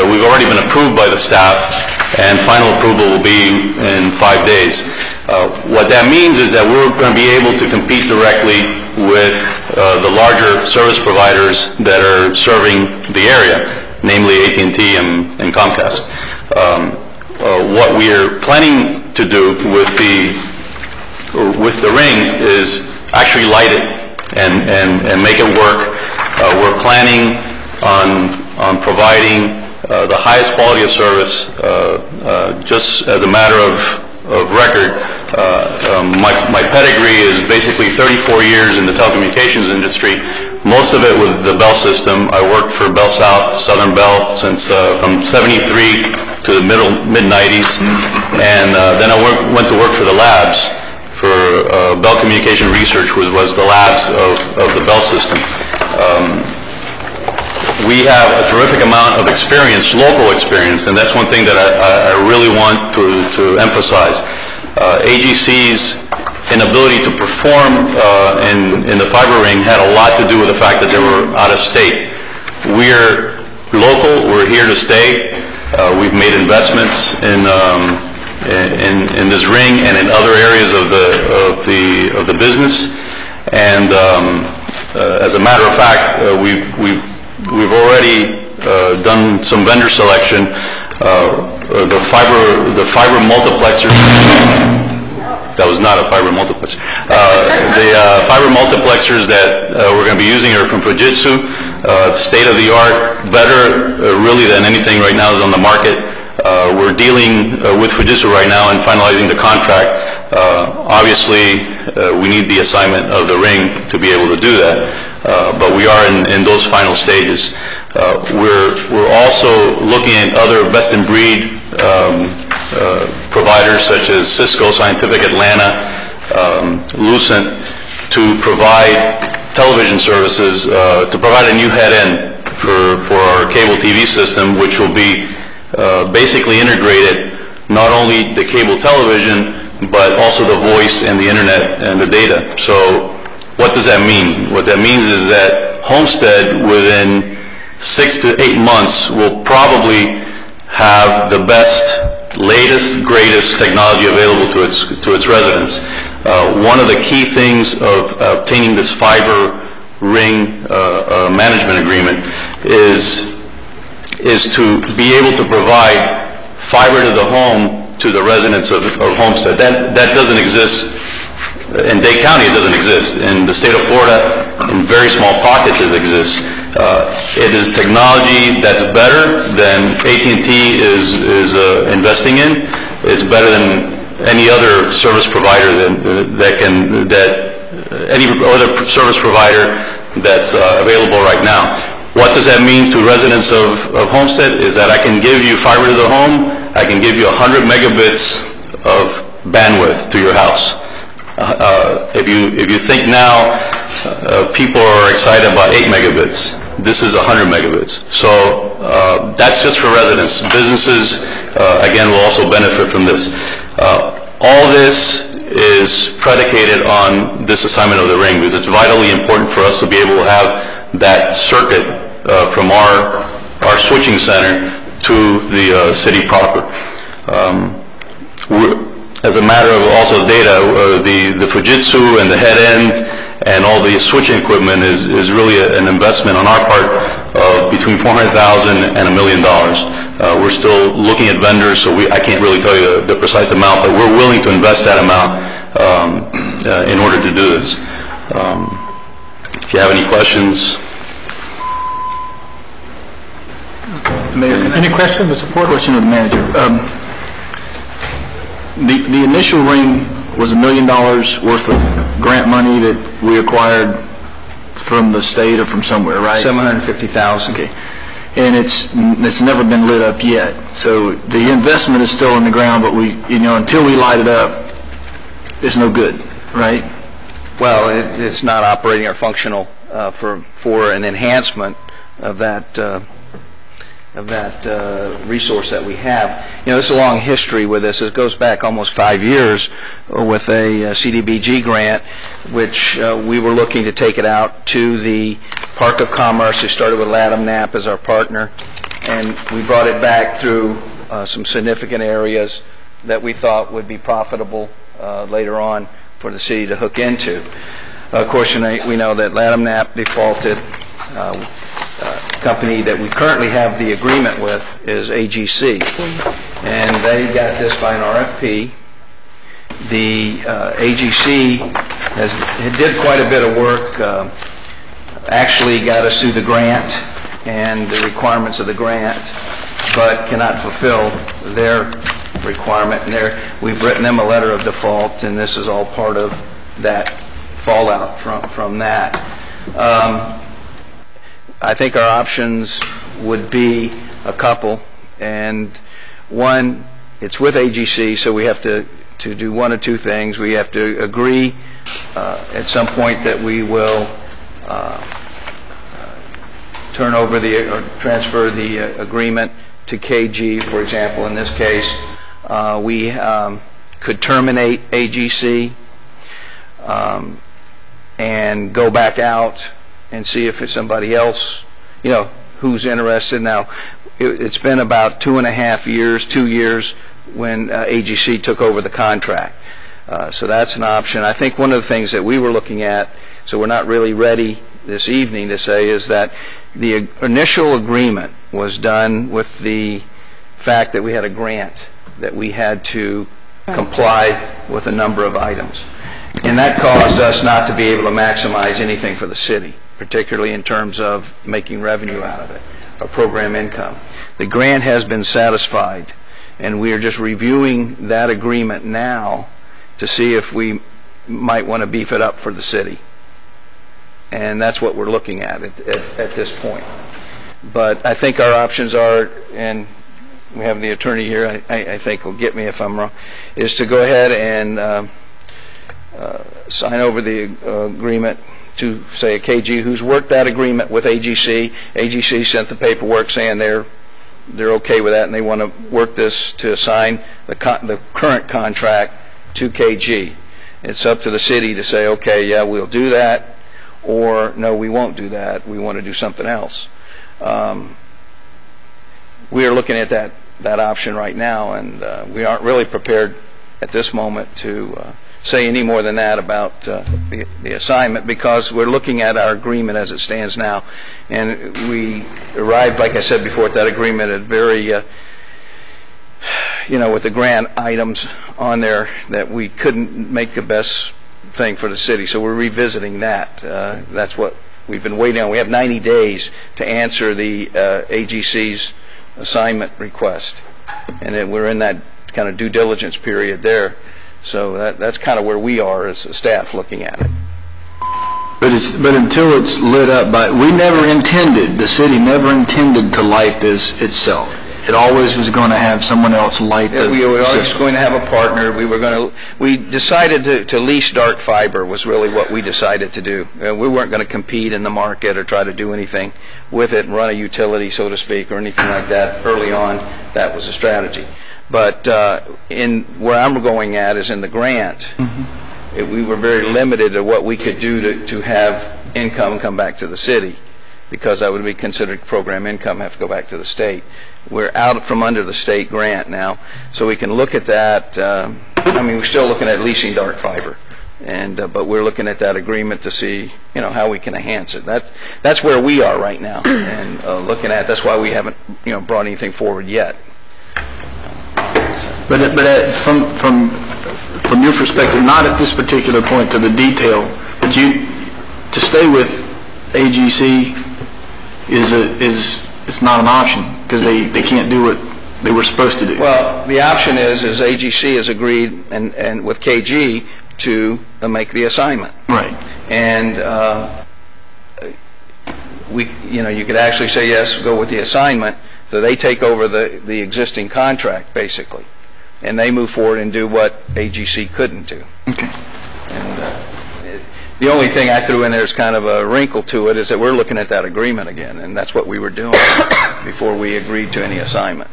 we've already been approved by the staff, and final approval will be in 5 days. What that means is that we're going to be able to compete directly with the larger service providers that are serving the area, namely AT&T and Comcast. What we are planning to do with the ring is actually light it and make it work. We're planning on providing the highest quality of service. Just as a matter of record, my pedigree is basically 34 years in the telecommunications industry, most of it with the Bell system. I worked for Bell South, Southern Bell, since from 73 to the mid-90s, and then I went to work for the labs, for Bell Communication Research, which was the labs of the Bell system. We have a terrific amount of experience, local experience, and that's one thing that I really want to emphasize. AGC's inability to perform in the fiber ring had a lot to do with the fact that they were out of state. We're local, we're here to stay. We've made investments in this ring and in other areas of the business, and as a matter of fact, we've already done some vendor selection. The fiber multiplexers. That was not a fiber multiplexer. The fiber multiplexers that we're going to be using are from Fujitsu, state of the art, better really than anything right now is on the market. We're dealing with Fujitsu right now and finalizing the contract. Obviously, we need the assignment of the ring to be able to do that, but we are in those final stages. We're also looking at other best-in-breed providers such as Cisco, Scientific Atlanta, Lucent, to provide television services, to provide a new head-end for our cable TV system, which will be basically integrated not only the cable television, but also the voice and the internet and the data. So what does that mean? What that means is that Homestead, within 6 to 8 months, will probably have the best, latest, greatest technology available to its residents. One of the key things of obtaining this fiber ring management agreement is to be able to provide fiber to the home to the residents of Homestead. That doesn't exist in Dade County. It doesn't exist. In the state of Florida, in very small pockets, it exists. It is technology that's better than AT&T is investing in. It's better than any other service provider any other service provider that's available right now. What does that mean to residents of Homestead is that I can give you fiber to the home. I can give you 100 megabits of bandwidth to your house. If you think now people are excited about 8 megabits, this is 100 megabits. So that's just for residents. Businesses, again, will also benefit from this. All this is predicated on this assignment of the ring, because it's vitally important for us to be able to have that circuit from our switching center to the city proper. As a matter of also data, the Fujitsu and the head end and all the switching equipment is really an investment on our part of between $400,000 and $1 million. We're still looking at vendors, so I can't really tell you the precise amount, but we're willing to invest that amount in order to do this. If you have any questions. Mayor, Any questions, Mr. Porter? question of the manager. The initial ring was $1 million worth of grant money that we acquired from the state or from somewhere, right? $750,000. Okay. And it's never been lit up yet. So the investment is still in the ground, but until we light it up, it's no good, right? Well, it's not operating or functional for an enhancement of that resource that we have. There's a long history with this. It goes back almost 5 years with a CDBG grant, which we were looking to take it out to the Park of Commerce. We started with Latham Knapp as our partner, and we brought it back through some significant areas that we thought would be profitable later on for the city to hook into. Of course, we know that Latham Knapp defaulted. Company that we currently have the agreement with is AGC, and they got this by an RFP. The AGC did quite a bit of work, actually got us through the grant and the requirements of the grant, but cannot fulfill their requirement. And we've written them a letter of default, and this is all part of that fallout from that. I think our options would be a couple, and one, it's with AGC, so we have to do one of two things. We have to agree at some point that we will turn over or transfer the agreement to KG. For example, in this case, we could terminate AGC and go back out and see if it's somebody else, who's interested. Now, it's been about 2.5 years, 2 years, when AGC took over the contract. So that's an option. I think one of the things that we were looking at, so we're not really ready this evening to say, is that the initial agreement was done with the fact that we had a grant that we had to comply with a number of items. And that caused us not to be able to maximize anything for the city, particularly in terms of making revenue out of it, or program income. The grant has been satisfied, and we are just reviewing that agreement now to see if we might want to beef it up for the city. And that's what we're looking at this point. But I think our options are, and we have the attorney here, I think will get me if I'm wrong, is to go ahead and sign over the agreement to, say, a KG who's worked that agreement with AGC. AGC sent the paperwork saying they're okay with that, and they want to work this to assign the current contract to KG. It's up to the city to say, okay, yeah, we'll do that, or no, we won't do that. We want to do something else. We are looking at that option right now, and we aren't really prepared at this moment to say any more than that about the assignment, because we're looking at our agreement as it stands now. And we arrived, like I said before, at that agreement at very, with the grant items on there that we couldn't make the best thing for the city. So we're revisiting that. That's what we've been waiting on. We have 90 days to answer the AGC's assignment request. And then we're in that kind of due diligence period there. So that's kind of where we are as a staff looking at it. But until it's lit up the city never intended to light this itself. It always was going to have someone else light the we were always going to have a partner. We decided to lease dark fiber was really what we decided to do. We weren't going to compete in the market or try to do anything with it and run a utility, so to speak, or anything like that early on. That was a strategy. But in where I'm going at is in the grant. We were very limited to what we could do to have income come back to the city, because that would be considered program income, have to go back to the state. We're out from under the state grant now, so we can look at that. We're still looking at leasing dark fiber, but we're looking at that agreement to see, how we can enhance it. That's where we are right now, and looking at. That's why we haven't, brought anything forward yet. But from your perspective, not at this particular point to the detail, but to stay with AGC is not an option, because they can't do what they were supposed to do. Well, the option is AGC has agreed and with KG to make the assignment. Right. And you could actually say, yes, go with the assignment, so they take over the existing contract, basically, and they move forward and do what AGC couldn't do. Okay. And the only thing I threw in there is kind of a wrinkle to it, is that we're looking at that agreement again, and that's what we were doing before we agreed to any assignment.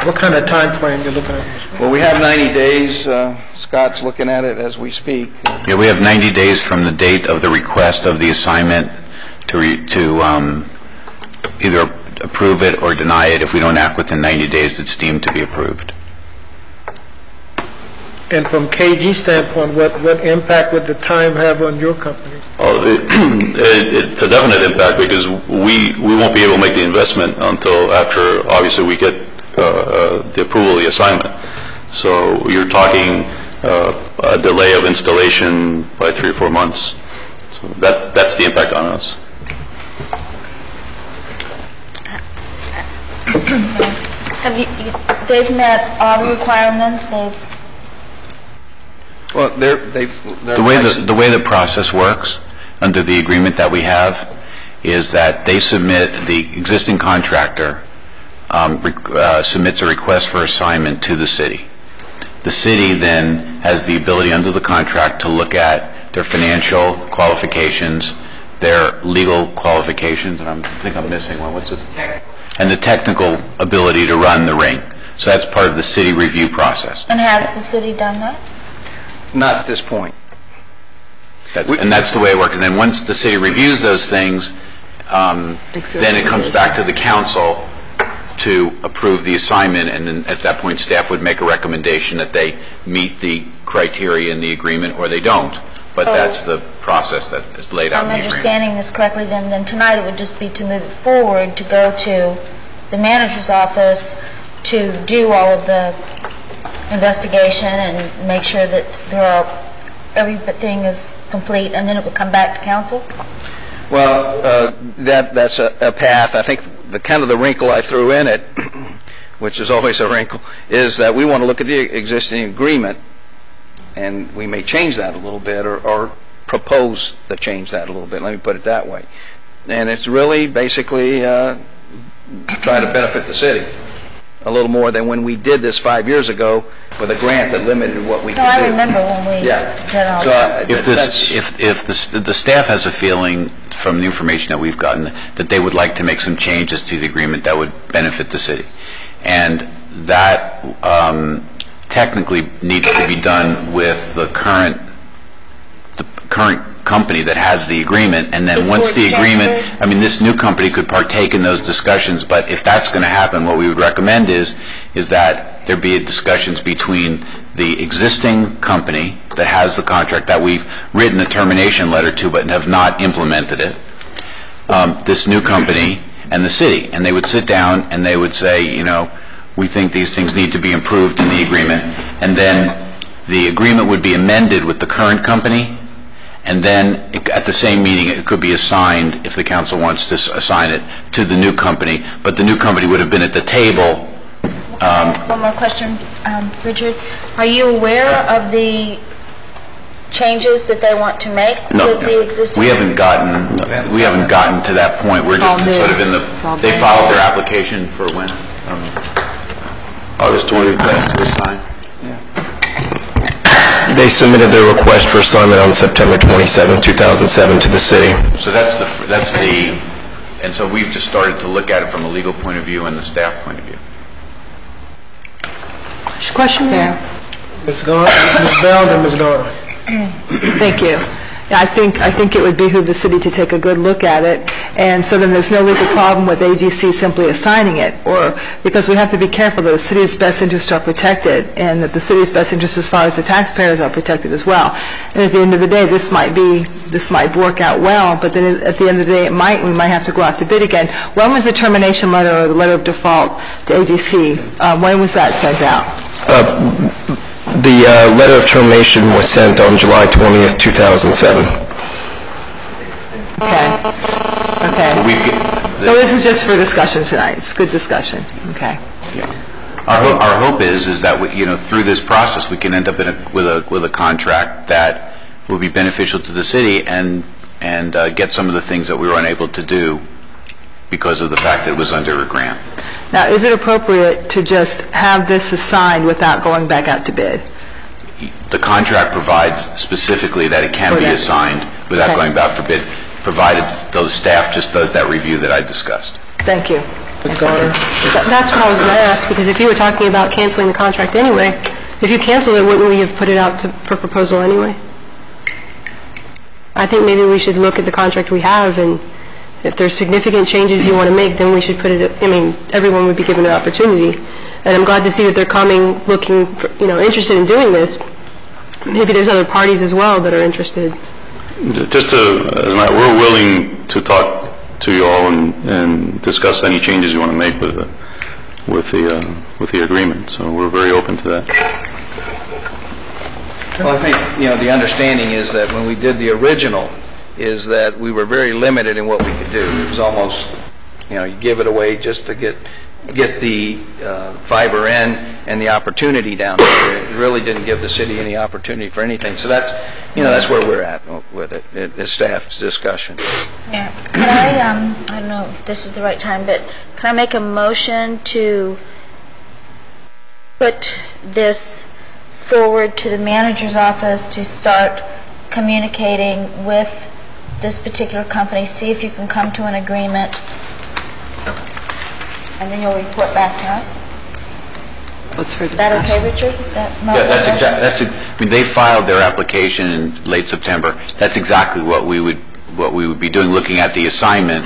What kind of time frame you looking at? Well, we have 90 days. Scott's looking at it as we speak. Yeah, we have 90 days from the date of the request of the assignment to either approve it or deny it. If we don't act within 90 days, it's deemed to be approved. And from KG standpoint, what impact would the time have on your company? It's a definite impact because we won't be able to make the investment until after, obviously, we get the approval of the assignment. So you're talking a delay of installation by 3 or 4 months. So that's the impact on us. They've met all the requirements, Well, The way the process works under the agreement that we have is that they submit, the existing contractor submits a request for assignment to the city. The city then has the ability under the contract to look at their financial qualifications, their legal qualifications, and I think I'm missing one. What's it? And the technical ability to run the ring. So that's part of the city review process. And has the city done that? Not at this point. And that's the way it works. And then once the city reviews those things, then it comes back to the council to approve the assignment, and then at that point staff would make a recommendation that they meet the criteria in the agreement or they don't. But that's the process that is laid out in the agreement. I'm understanding this correctly, then tonight it would just be to move it forward, to go to the manager's office to do all of the investigation and make sure that everything is complete, and then it would come back to council? Well, that's a path. I think the kind of the wrinkle I threw in it, which is always a wrinkle, is that we want to look at the existing agreement, and we may change that a little bit or propose to change that a little bit. Let me put it that way. And it's really basically trying to benefit the city a little more than when we did this 5 years ago with a grant that limited what we could do. No, I remember when we did all that. If the staff has a feeling from the information that we've gotten that they would like to make some changes to the agreement that would benefit the city, and that technically needs to be done with the current company that has the agreement, and then once the agreement, I mean, this new company could partake in those discussions, but if that's going to happen, what we would recommend is that there be discussions between the existing company that has the contract that we've written a termination letter to but have not implemented it, this new company and the city, and they would sit down and they would say, you know, we think these things need to be improved in the agreement, and then the agreement would be amended with the current company, and then at the same meeting it could be assigned, if the council wants to assign it, to the new company, but the new company would have been at the table. One more question, Richard. Are you aware of the changes that they want to make with the existing? We haven't gotten to that point. We're just sort of in the. They filed their application for when? August 20th. This time. They submitted their request for assignment on September 27, 2007 to the city. So and so we've just started to look at it from a legal point of view and the staff point of view. Question there. Ms. Bell and Ms. Garner. Thank you. Yeah, I think it would behoove the city to take a good look at it, and so then there's no legal problem with AGC simply assigning it, or because we have to be careful that the city's best interests are protected, and that the city's best interests as far as the taxpayers are protected as well. And at the end of the day, this might work out well, but then at the end of the day, we might have to go out to bid again. When was the termination letter or the letter of default to AGC? When was that sent out? The letter of termination was sent on July 20th, 2007. Okay. So this is just for discussion tonight. It's good discussion. Okay. Our hope is that through this process we can end up with a contract that will be beneficial to the city, and and get some of the things that we were unable to do because of the fact that it was under a grant. Now, is it appropriate to just have this assigned without going back out to bid? The contract provides specifically that it can be assigned without going back for bid, provided the staff just does that review that I discussed. Thank you. That's what I was going to ask, because if you were talking about canceling the contract anyway, if you cancel it, wouldn't we have put it out for proposal anyway? I think maybe we should look at the contract we have, and if there's significant changes you want to make, then we should put it, I mean, everyone would be given an opportunity. And I'm glad to see that they're coming, looking, for, interested in doing this. Maybe there's other parties as well that are interested. Just we're willing to talk to you all and discuss any changes you want to make with the agreement. So we're very open to that. Well, I think, the understanding is that when we did the original, is that we were very limited in what we could do. It was almost, you give it away just to get the fiber in and the opportunity down there. It really didn't give the city any opportunity for anything. So that's, that's where we're at with it. It's staff's discussion. Yeah. Can I don't know if this is the right time, but can I make a motion to put this forward to the manager's office to start communicating with this particular company, see if you can come to an agreement, and then you'll report back to us? Is that okay, Richard? They filed their application in late September. That's exactly what we would be doing, looking at the assignment.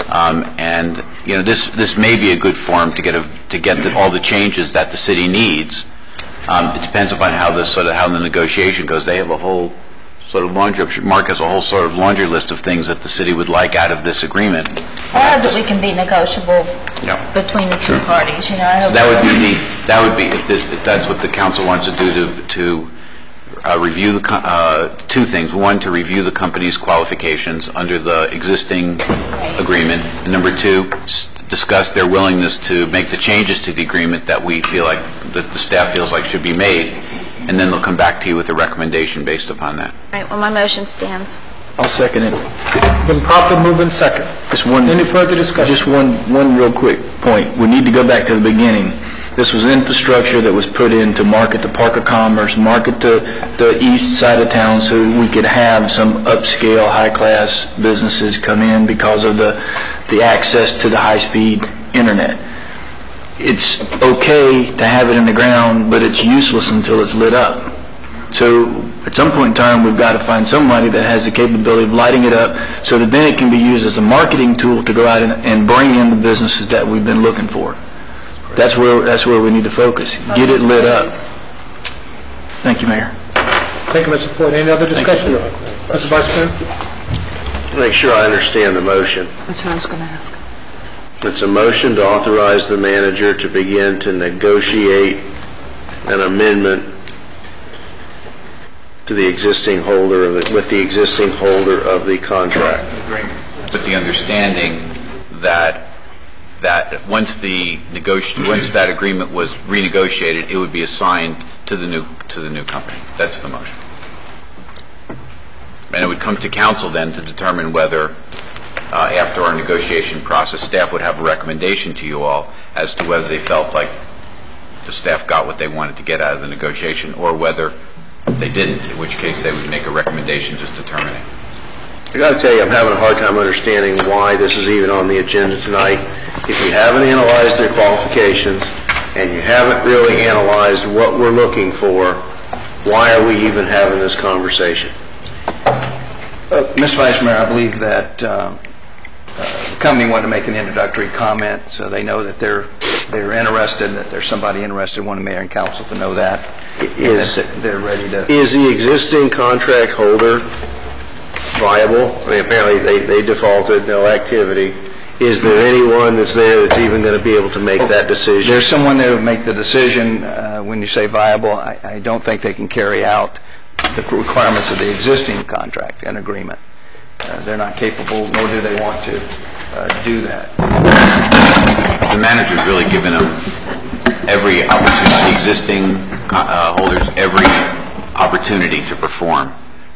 And this may be a good forum to get all the changes that the city needs. It depends upon how the negotiation goes. They have a whole sort of Mark has a whole sort of laundry list of things that the city would like out of this agreement. I hope that we can be negotiable between the two parties. I hope so that would be if that's what the council wants to do to review two things. One, to review the company's qualifications under the existing agreement, and number two, discuss their willingness to make the changes to the agreement that we feel like that the staff feels like should be made, and then they'll come back to you with a recommendation based upon that. All right. Well, my motion stands. I'll second it. Been properly moved in second. Any further discussion? Just one real quick point. We need to go back to the beginning. This was infrastructure that was put in to market the Park of Commerce, market the east side of town, so we could have some upscale, high-class businesses come in because of the access to the high-speed internet. It's okay to have it in the ground, but it's useless until it's lit up. So at some point in time, we've got to find somebody that has the capability of lighting it up so that then it can be used as a marketing tool to go out and bring in the businesses that we've been looking for. That's where we need to focus. Get it lit up. Thank you, Mayor. Thank you, Mr. Ford. Any other discussion? Mr. Vice Mayor? Make sure I understand the motion. That's what I was going to ask. It's a motion to authorize the manager to begin to negotiate an amendment to the existing holder of with the existing holder of the contract. With the understanding that once that agreement was renegotiated, it would be assigned to the new company. That's the motion. And it would come to council then to determine whether, after our negotiation process, staff would have a recommendation to you all as to whether they felt like the staff got what they wanted to get out of the negotiation, or whether they didn't, in which case they would make a recommendation just to terminate. I got to tell you, I'm having a hard time understanding why this is even on the agenda tonight. If you haven't analyzed their qualifications and you haven't really analyzed what we're looking for, why are we even having this conversation? Mr. Vice Mayor, I believe that the company wanted to make an introductory comment, so they know that they're interested, that there's somebody interested, want the mayor and council to know that. They're ready to... Is the existing contract holder viable? I mean, apparently they defaulted, no activity. Is there anyone that's there that's even going to be able to make that decision? There's someone there to make the decision. When you say viable, I don't think they can carry out the requirements of the existing contract and agreement. They're not capable, nor do they want to do that. The manager's really given them every opportunity, existing holders, every opportunity to perform.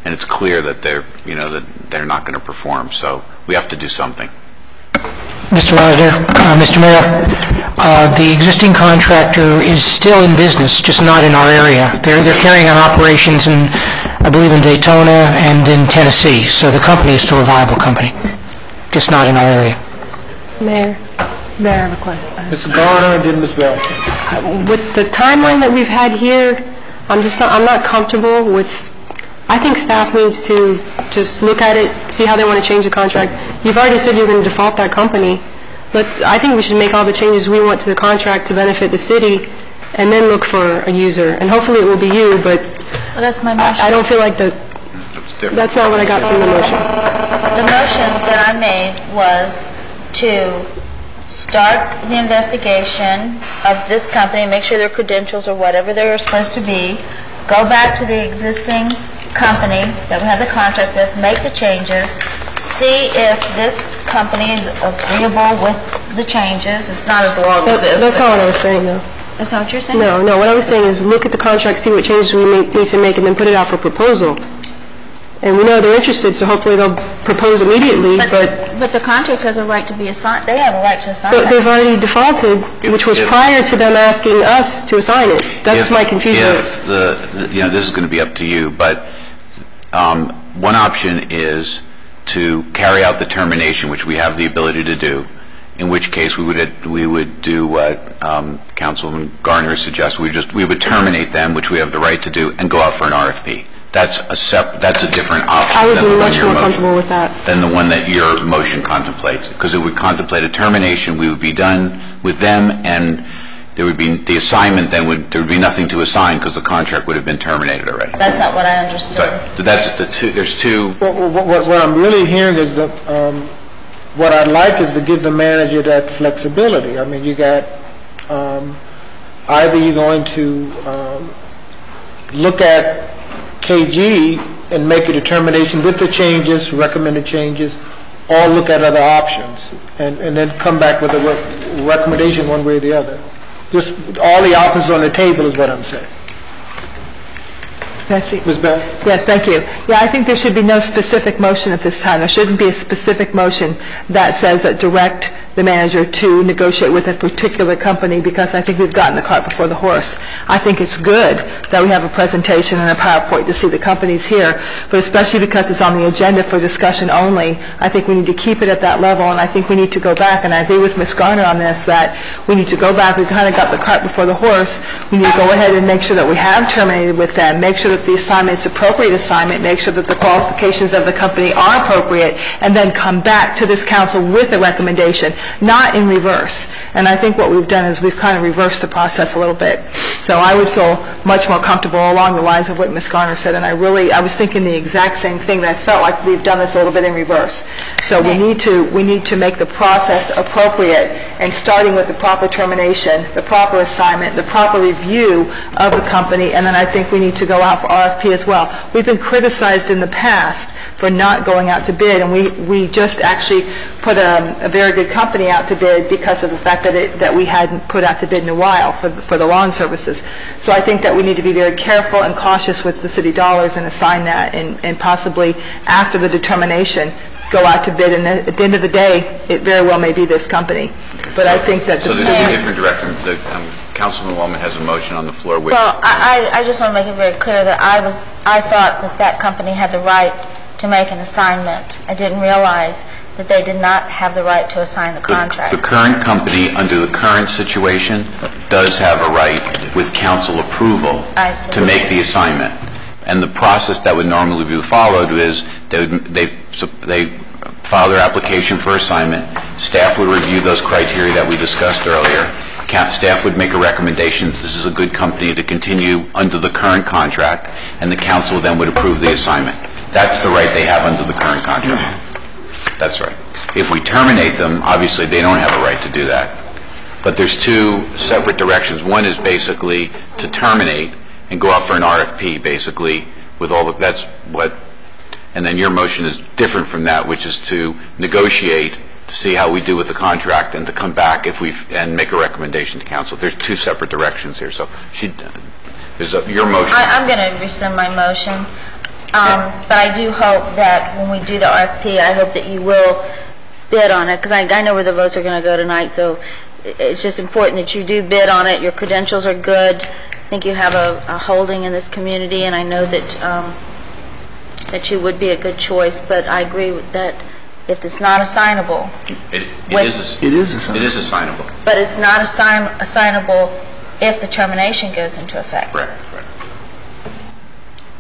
and it's clear that they're not going to perform. So we have to do something. Mr. Rosner, Mr. Mayor, the existing contractor is still in business, just not in our area. They're carrying on operations in, I believe, in Daytona and in Tennessee. So the company is still a viable company, just not in our area. Mayor, Mayor, I have a question. Mr. Garner and then Ms. Bell. with the timeline that we've had here, I'm not comfortable with, I think staff needs to just look at it, see how they want to change the contract. You've already said you're going to default that company. I think we should make all the changes we want to the contract to benefit the city, and then look for a user. And hopefully it will be you, but Well, that's my motion. I don't feel like that's not what I got from the motion. The motion that I made was to start the investigation of this company, make sure their credentials are whatever they're supposed to be, go back to the existing company that we have the contract with, make the changes, see if this company is agreeable with the changes. It's not as long as this. That's not what I was saying, though. That's not what you're saying? No, what I was saying is look at the contract, see what changes we need to make, and then put it out for proposal. And we know they're interested, so hopefully they'll propose immediately, But the contract has a right to be assigned. They have a right to assign But that. they've already defaulted, which was prior to them asking us to assign it. That's my confusion. This is going to be up to you, but one option is to carry out the termination, which we have the ability to do, in which case we would do what Councilman Garner suggests. We would terminate them, which we have the right to do, and go out for an RFP. That's a different option. I would be much more comfortable with that than the one that your motion contemplates, because it would contemplate a termination. We would be done with them, and there would be the assignment. There would be nothing to assign because the contract would have been terminated already. That's not what I understood. So that's the two. There's two. What I'm really hearing is that what I'd like is to give the manager that flexibility. I mean, you got either you're going to look at KG and make a determination with the changes, recommended changes, or look at other options and then come back with a recommendation one way or the other. Just all the options on the table is what I'm saying. Can I speak? Ms. Bell? Yes, thank you. Yeah, I think there should be no specific motion at this time. There shouldn't be a specific motion that says that direct the manager to negotiate with a particular company, because I think we've gotten the cart before the horse. I think it's good that we have a presentation and a PowerPoint to see the companies here, but especially because it's on the agenda for discussion only, I think we need to keep it at that level, and I think we need to go back, and I agree with Ms. Garner on this, that we need to go back. We've kind of got the cart before the horse. We need to go ahead and make sure that we have terminated with them, make sure that the assignment is appropriate assignment, make sure that the qualifications of the company are appropriate, and then come back to this council with a recommendation, not in reverse. And I think what we've done is we've kind of reversed the process a little bit. So I would feel much more comfortable along the lines of what Ms. Garner said, and I was thinking the exact same thing, that I felt like we've done this a little bit in reverse. So we need to make the process appropriate, and starting with the proper termination, the proper assignment, the proper review of the company, and then I think we need to go out for RFP as well. We've been criticized in the past for not going out to bid, and we just actually put a very good company out to bid because of the fact that we hadn't put out to bid in a while for the lawn services. So I think that we need to be very careful and cautious with the city dollars and assign that, and possibly after the determination go out to bid, and at the end of the day it very well may be this company. But I think that so there's two different directions. Councilwoman has a motion on the floor. Well, I just want to make it very clear that I thought that company had the right to make an assignment. I didn't realize that they did not have the right to assign the contract. The current company, under the current situation, does have a right, with council approval, to make the assignment. And the process that would normally be followed is they file their application for assignment. Staff would review those criteria that we discussed earlier. Staff would make a recommendation that this is a good company to continue under the current contract, and the council then would approve the assignment. That's the right they have under the current contract. That's right. If we terminate them, obviously they don't have a right to do that. But there's two separate directions. One is basically to terminate and go out for an RFP, basically, with all the, that's what, and then your motion is different from that, which is to negotiate to see how we do with the contract and to come back and make a recommendation to council. There's two separate directions here. So there's your motion. I'm going to rescind my motion. But I do hope that when we do the RFP, I hope that you will bid on it, because I know where the votes are going to go tonight, so it's just important that you do bid on it. Your credentials are good. I think you have a holding in this community, and I know that that you would be a good choice, but I agree with that if it's not assignable. It is assignable. But it's not assignable if the termination goes into effect. Correct.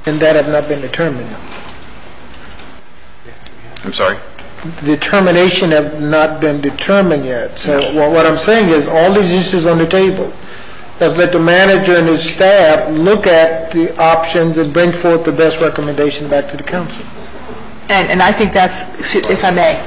And that have not been determined. I'm sorry? The termination have not been determined yet. So what I'm saying is all these issues on the table. Let's let the manager and his staff look at the options and bring forth the best recommendation back to the council. And I think that's, if I may,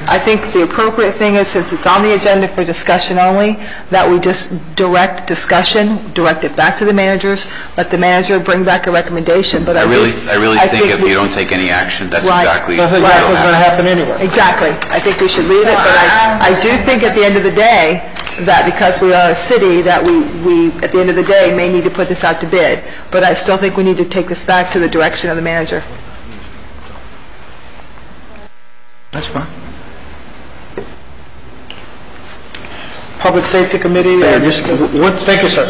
I think the appropriate thing is, since it's on the agenda for discussion only, that we just direct discussion, direct it back to the managers, let the manager bring back a recommendation. But I really think if you don't take any action, that's exactly what's going to happen anyway. Exactly. I think we should leave it, but I do think at the end of the day that because we are a city that we at the end of the day may need to put this out to bid. But I still think we need to take this back to the direction of the manager. That's fine. Public Safety Committee. Thank you, sir.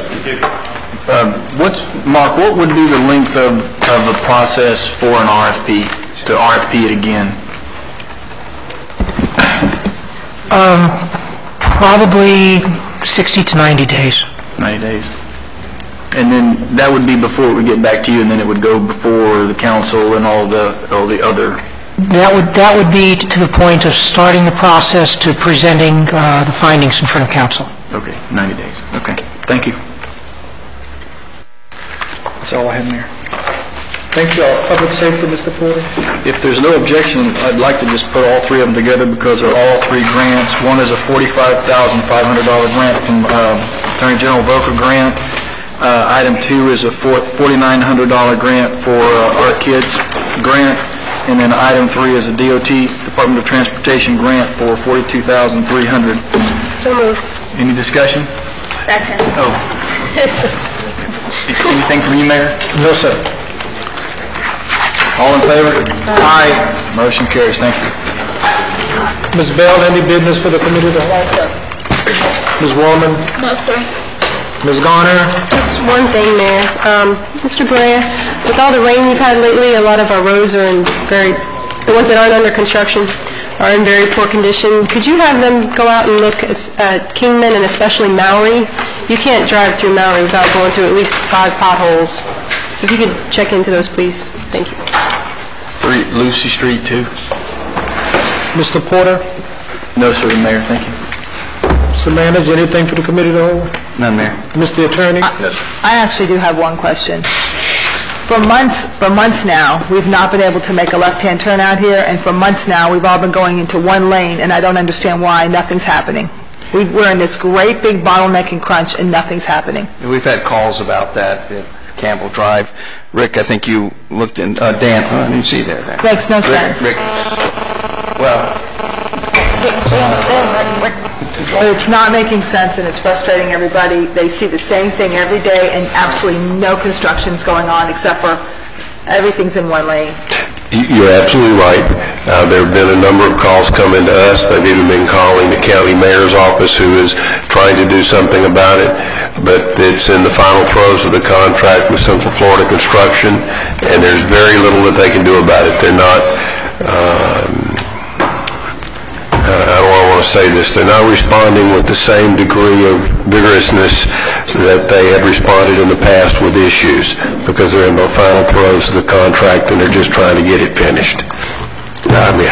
Mark, what would be the length of the process for an RFP, to RFP it again? Probably 60 to 90 days. 90 days. And then that would be before it would get back to you, and then it would go before the council and all the other... That would be to the point of starting the process to presenting the findings in front of council. Okay, 90 days. Okay, thank you. That's all I have, Mayor. Thank you all. Public Safety, Mr. Porter. If there's no objection, I'd like to just put all three of them together because they're all three grants. One is a $45,500 grant from Attorney General Volker grant. Item 2 is a $4,900 grant for Our Kids grant. And then item 3 is a DOT, Department of Transportation grant for $42,300. So moved. Any discussion? Second. Oh. Anything from you, Mayor? No, sir. All in favor? Aye. Motion carries. Thank you. Ms. Bell, any business for the committee? No, sir. Ms. Warman? No, sir. Ms. Garner? Just one thing, Mayor. Mr. Brea, with all the rain we've had lately, a lot of our roads are in the ones that aren't under construction are in very poor condition. Could you have them go out and look at Kingman and especially Maury? You can't drive through Maury without going through at least 5 potholes. So if you could check into those, please. Thank you. 3 Lucy Street, too. Mr. Porter? No, sir, Mayor. Thank you. Mr. Manager, anything for the committee to hold? None, Mayor. Mr. Attorney? I actually do have one question. For months now, we've not been able to make a left-hand turn out here, and for months now, we've all been going into one lane, and I don't understand why nothing's happening. We're in this great big bottlenecking crunch, and nothing's happening. We've had calls about that at Campbell Drive. Rick, I think you looked in, Dan, I didn't see there. Makes no sense. Rick, well... It's not making sense, and it's frustrating everybody. They see the same thing every day, and absolutely no construction's going on, except for everything's in one lane. You're absolutely right. There have been a number of calls coming to us. They've even been calling the county mayor's office, who is trying to do something about it. But it's in the final throes of the contract with Central Florida Construction, and there's very little that they can do about it. They're not... I don't want to say this, they're not responding with the same degree of vigorousness that they have responded in the past with issues, because they're in the final throes of the contract and they're just trying to get it finished. I mean,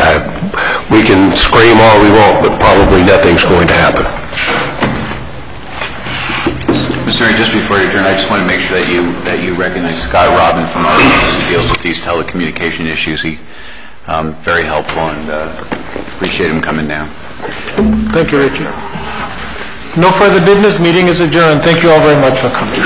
we can scream all we want, but probably nothing's going to happen. Mr. Mayor, just before you adjourn, I just want to make sure that you recognize Scott Robin from our office, who deals with these telecommunication issues. He very helpful, and appreciate him coming down. Thank you, Richard. No further business. Meeting is adjourned. Thank you all very much for coming.